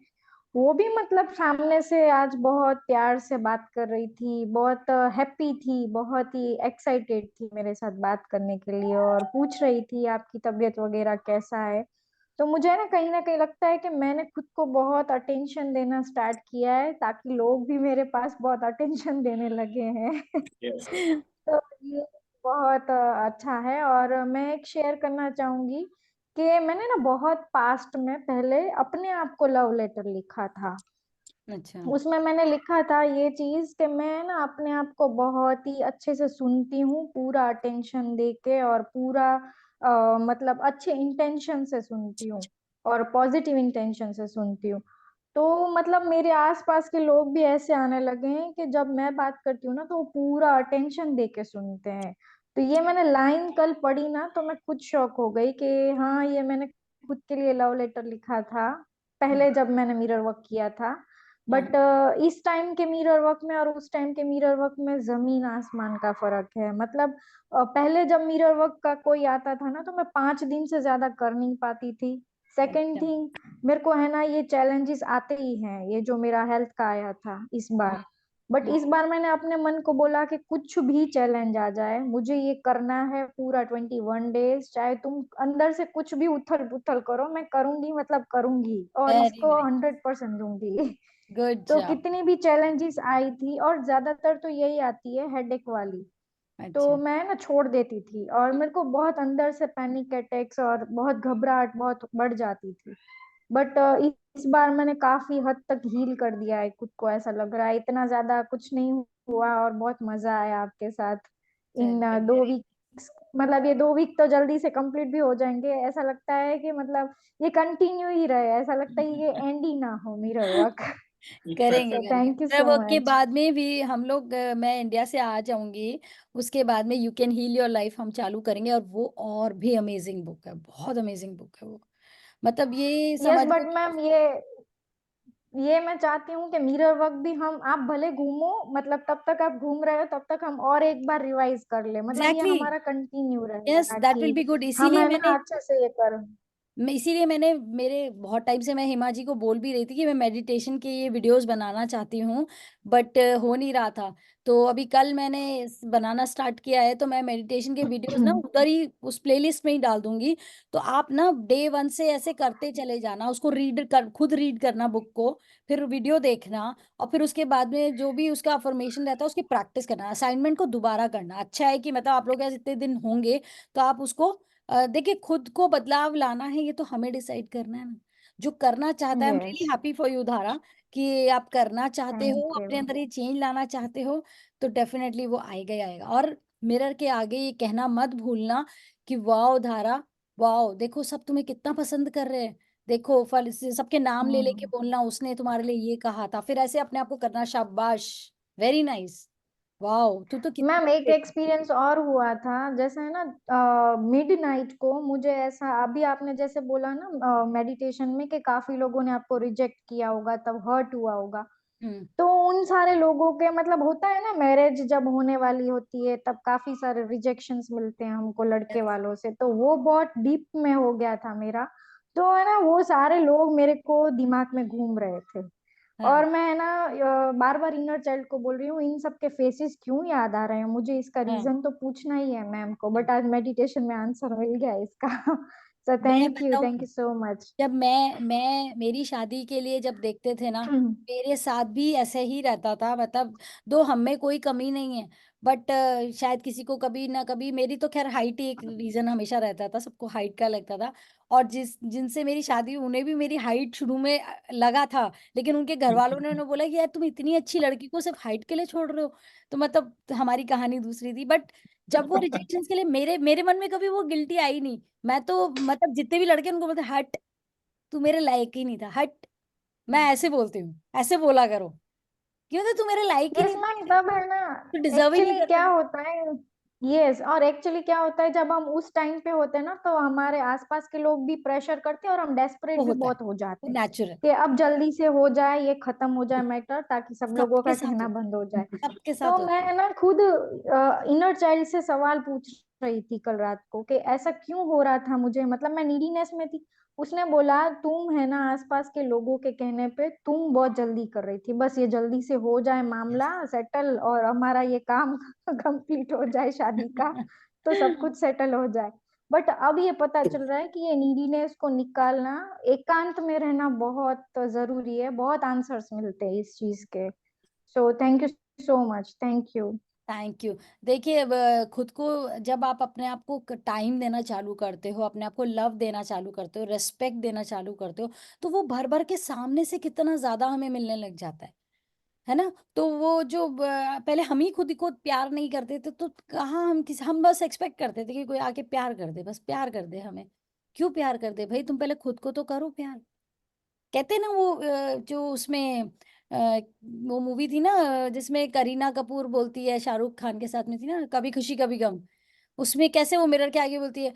वो भी मतलब सामने से आज बहुत प्यार से बात कर रही थी, बहुत हैप्पी थी, बहुत ही एक्साइटेड थी मेरे साथ बात करने के लिए और पूछ रही थी आपकी तबीयत वगैरह कैसा है। तो मुझे ना कहीं लगता है कि मैंने खुद को बहुत अटेंशन देना स्टार्ट किया है ताकि लोग भी मेरे पास बहुत अटेंशन देने लगे हैं। Yes. तो ये बहुत अच्छा है। और मैं एक शेयर करना चाहूंगी कि मैंने ना बहुत पास्ट में पहले अपने आप को लव लेटर लिखा था। अच्छा। उसमें मैंने लिखा था ये चीज कि मैं ना अपने आप को बहुत ही अच्छे से सुनती हूँ, पूरा अटेंशन दे के और पूरा मतलब अच्छे इंटेंशन से सुनती हूँ और पॉजिटिव इंटेंशन से सुनती हूँ। तो मतलब मेरे आसपास के लोग भी ऐसे आने लगे हैं कि जब मैं बात करती हूँ ना तो वो पूरा अटेंशन दे के सुनते हैं। तो ये मैंने लाइन कल पढ़ी ना तो मैं खुद शॉक हो गई कि हाँ ये मैंने खुद के लिए लव लेटर लिखा था पहले जब मैंने मिरर वर्क किया था। बट इस टाइम के मिरर वर्क में और उस टाइम के मिरर वर्क में जमीन आसमान का फर्क है। मतलब पहले जब मिरर वर्क का कोई आता था ना तो मैं 5 दिन से ज्यादा कर नहीं पाती थी। सेकेंड अच्छा। थिंग, मेरे को है ना ये चैलेंजेस आते ही हैं, ये जो मेरा हेल्थ का आया था इस बार। बट इस बार मैंने अपने मन को बोला कि कुछ भी चैलेंज आ जाए मुझे ये करना है पूरा 21 डेज, चाहे तुम अंदर से कुछ भी उथल पुथल करो मैं करूंगी, मतलब करूंगी और वेरी इसको नाइस। 100% दूंगी। गुड तो जॉब। कितनी भी चैलेंजेस आई थी और ज्यादातर तो यही आती है हेडेक वाली, तो अच्छा। मैं ना छोड़ देती थी और मेरे को बहुत अंदर से पैनिक अटैक्स और बहुत घबराहट बहुत बढ़ जाती थी। बट इस बार मैंने काफी हद तक हील कर दिया है खुद को, ऐसा लग रहा है इतना ज्यादा कुछ नहीं हुआ और बहुत मजा आया आपके साथ इन चलिए 2 वीक्स। मतलब ये 2 वीक तो जल्दी से कंप्लीट भी हो जाएंगे, ऐसा लगता है कि मतलब ये कंटिन्यू ही रहे, ऐसा लगता है ये एंड ही ना हो मिरर वर्क। करेंगे सो करेंगे थैंक यू मेरा सो वर्क के मच। बाद में भी हम लोग मैं इंडिया से आ जाऊंगी, उसके बाद में you can heal your life हम चालू करेंगे, और वो और भी अमेजिंग बुक है, बहुत अमेजिंग बुक है वो। मतलब ये यस समझ लो बट कि मैम ये मैं चाहती हूँ कि मिरर वर्क भी हम आप भले घूमो, मतलब तब तक आप घूम रहे हो तब तक हम और एक बार रिवाइज कर ले, मतलब ये एग्जैक्टली। हमारा कंटिन्यू रहे यस दैट विल ताकि बी गुड। हम इसीलिए है ना मैंने अच्छे से ये कर। इसीलिए मैंने मेरे बहुत टाइम से मैं हिमा जी को बोल भी रही थी कि मैं मेडिटेशन के ये वीडियोस बनाना चाहती हूँ, बट हो नहीं रहा था। तो अभी कल मैंने बनाना स्टार्ट किया है, तो मैं मेडिटेशन के वीडियोस ना उधर ही उस प्लेलिस्ट में ही डाल दूंगी। तो आप ना डे 1 से ऐसे करते चले जाना, उसको रीड कर, खुद रीड करना बुक को, फिर वीडियो देखना, और फिर उसके बाद में जो भी उसका अफर्मेशन रहता है उसकी प्रैक्टिस करना, असाइनमेंट को दोबारा करना। अच्छा है कि मतलब आप लोग ऐसे इतने दिन होंगे तो आप उसको देखिए, खुद को बदलाव लाना है ये तो हमें डिसाइड करना है ना। जो करना चाहता है, I am really yes happy for you धारा, कि आप करना चाहते हो, थैंक अपने यू। अंदर ये चेंज लाना चाहते हो, तो डेफिनेटली वो आएगा ही आएगा। और मिरर के आगे ये कहना मत भूलना कि वाओ धारा, वाओ देखो सब तुम्हें कितना पसंद कर रहे हैं, देखो फल से सबके नाम ले लेके बोलना उसने तुम्हारे लिए ये कहा था, फिर ऐसे अपने आप को करना, शाबाश, वेरी नाइस, वाओ तू तो मैम एक कितनी। एक्सपीरियंस और हुआ था, जैसे है ना मिडनाइट को मुझे ऐसा, अभी आपने जैसे बोला ना मेडिटेशन में कि काफी लोगों ने आपको रिजेक्ट किया होगा तब हर्ट हुआ होगा, हम्म। तो उन सारे लोगों के मतलब होता है ना मैरिज जब होने वाली होती है तब काफी सारे रिजेक्शंस मिलते हैं हमको लड़के वालों से, तो वो बहुत डीप में हो गया था मेरा। तो है ना वो सारे लोग मेरे को दिमाग में घूम रहे थे हाँ। और मैं है ना बार बार इनर चाइल्ड को बोल रही हूँ इन सब के फेसेस क्यों याद आ रहे हैं मुझे, इसका हाँ। रीजन तो पूछना ही है मैम को, बट आज मेडिटेशन में आंसर मिल गया इसका। सो मैं बताऊं, थैंक यू सो मच। जब मैं मेरी शादी के लिए जब देखते थे ना, मेरे साथ भी ऐसे ही रहता था, मतलब दो हम में कोई कमी नहीं है, बट शायद किसी को कभी ना कभी, मेरी तो खैर हाइट ही एक रीजन हमेशा रहता था, सबको हाइट का लगता था। और जिनसे मेरी शादी हुई उन्हें भी मेरी हाइट शुरू में लगा था, लेकिन उनके घर वालों ने उन्हें बोला कि यार तुम इतनी अच्छी लड़की को सिर्फ हाइट के लिए छोड़ रहे हो। तो मतलब हमारी कहानी दूसरी थी, बट जब वो रिजेक्शन के लिए मेरे मेरे मन में कभी वो गिल्टी आई नहीं। मैं तो मतलब जितने भी लड़के उनको बोलते हट, तू मेरे लायक ही नहीं था, हट। मैं ऐसे बोलती हूँ, ऐसे बोला करो, क्यों तो तू मेरे लायक ही यस नहीं मैम था, तब है ना तू डिजर्व ही नहीं एक्चुअली करता क्या था। होता है, यस और एक्चुअली क्या होता है जब हम उस टाइम पे होते हैं ना तो हमारे आसपास के लोग भी प्रेशर करते हैं और हम डेस्परेट वो भी होता है, बहुत हो जाते वो हैं नेचुरल, कि अब जल्दी से हो जाए ये खत्म हो जाए मैटर ताकि सब लोगों सबके का साथ कहना होता बंद हो जाए। है, सबके साथ तो होता मैं है। है ना खुद इनर चाइल्ड से सवाल पूछ रही थी कल रात को कि ऐसा क्यों हो रहा था मुझे, मतलब मैं नीडीनेस में थी। उसने बोला तुम है ना आसपास के लोगों के कहने पे तुम बहुत जल्दी कर रही थी, बस ये जल्दी से हो जाए मामला सेटल और हमारा ये काम कंप्लीट हो जाए शादी का, तो सब कुछ सेटल हो जाए। बट अब ये पता चल रहा है कि ये नीडीनेस को निकालना, एकांत में रहना बहुत जरूरी है, बहुत आंसर्स मिलते हैं इस चीज के। So thank you so much, thank you. Thank you. देखिए खुद को जब आप अपने आप को टाइम देना चालू करते हो, अपने आप को लव देना चालू करते हो, रेस्पेक्ट देना चालू करते हो, तो वो भर भर के सामने से कितना ज्यादा हमें मिलने लग जाता है ना। तो वो जो पहले हम ही खुद को प्यार नहीं करते थे, तो कहाँ हम बस एक्सपेक्ट करते थे कि कोई आके प्यार कर दे, बस प्यार कर दे हमें। क्यों प्यार कर दे भाई, तुम पहले खुद को तो करो प्यार। कहते ना वो जो उसमें वो मूवी थी ना जिसमें करीना कपूर बोलती है, शाहरुख खान के साथ में थी ना, कभी खुशी कभी गम। उसमें कैसे वो मिरर के आगे बोलती है,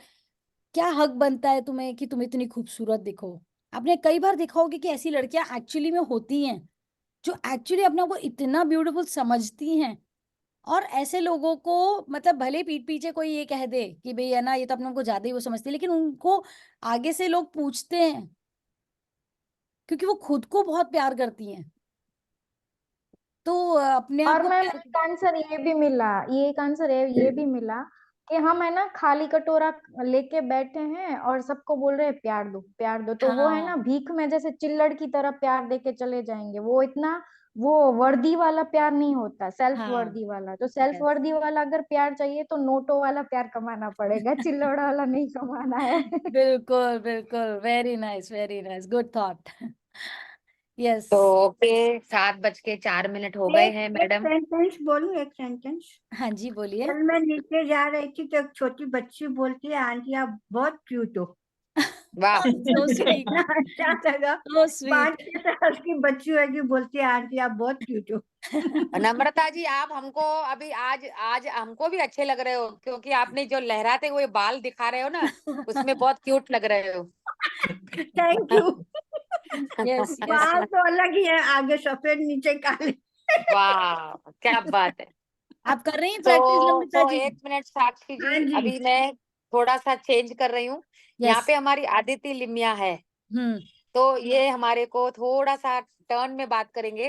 क्या हक बनता है तुम्हें कि तुम इतनी खूबसूरत दिखो। आपने कई बार देखा होगा कि ऐसी लड़कियां एक्चुअली में होती हैं जो एक्चुअली अपने आप को इतना ब्यूटीफुल समझती हैं, और ऐसे लोगों को मतलब भले पीठ पीछे कोई ये कह दे कि भाई है ना ये तो अपने आप को ज्यादा ही वो समझती है, लेकिन उनको आगे से लोग पूछते हैं क्योंकि वो खुद को बहुत प्यार करती हैं। तो अपने आप और को मैम प्यार एक आंसर ये भी मिला, ये एक आंसर है ये भी मिला कि हम है ना खाली कटोरा लेके बैठे हैं और सबको बोल रहे हैं प्यार दो प्यार दो, तो वो है ना हाँ भीख में जैसे चिल्लड़ की तरह प्यार देके चले जाएंगे। वो इतना वो वर्दी वाला प्यार नहीं होता, सेल्फ हाँ वर्दी वाला। तो सेल्फ यस वर्दी वाला अगर प्यार चाहिए तो नोटों वाला प्यार कमाना पड़ेगा, चिल्लड़ वाला नहीं कमाना है। बिल्कुल बिल्कुल, very nice, good thought. Yes. तो ओके, 7:04 हो गए हैं एक मैडम। सेंटेंस बोलूं, एक सेंटेंस। हाँ जी बोलिए। कल मैं नीचे जा रही थी तो एक छोटी बच्ची बोलती है आंटी आप बहुत क्यूट हो। वाह, सो मुझे स्वीट, इतना अच्छा लगा। So sweet. 5-6 साल की बच्ची होगी बोलती है आंटी आप बहुत क्यूट हो। नम्रता जी आप हमको अभी आज आज हमको भी अच्छे लग रहे हो, क्योंकि आपने जो लहराते हुए बाल दिखा रहे हो ना उसमें बहुत क्यूट लग रहे हो। Thank you. यस यस बाल तो अलग ही है, आगे सफेद नीचे काले। वाह, क्या बात है। आप कर रही हैं प्रैक्टिस नम्रता तो जी? 1 मिनट साक्षी हाँ जी, जी। अभी मैं थोड़ा सा चेंज कर रही हूँ। यहाँ यस। पे हमारी आदित्य लिमिया है, हम्म। तो ये हमारे को थोड़ा सा टर्न में बात करेंगे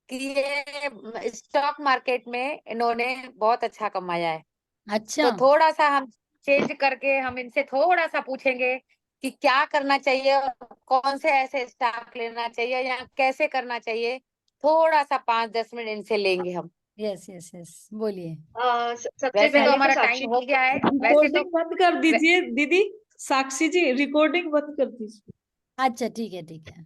कि ये स्टॉक मार्केट में इन्होंने बहुत अच्छा कमाया है। अच्छा। तो थोड़ा सा हम चेंज करके हम इनसे थोड़ा सा पूछेंगे कि क्या करना चाहिए और कौन से ऐसे स्टॉक लेना चाहिए या कैसे करना चाहिए। थोड़ा सा 5-10 मिनट इनसे लेंगे हम। यस यस यस बोलिए। सबसे वैसे तो पहले तो हमारा साक्षी टाइम हो गया है, वैसे तो रिकॉर्डिंग बंद कर दीजिए दीदी, साक्षी जी रिकॉर्डिंग बंद कर दीजिए। अच्छा ठीक है ठीक है।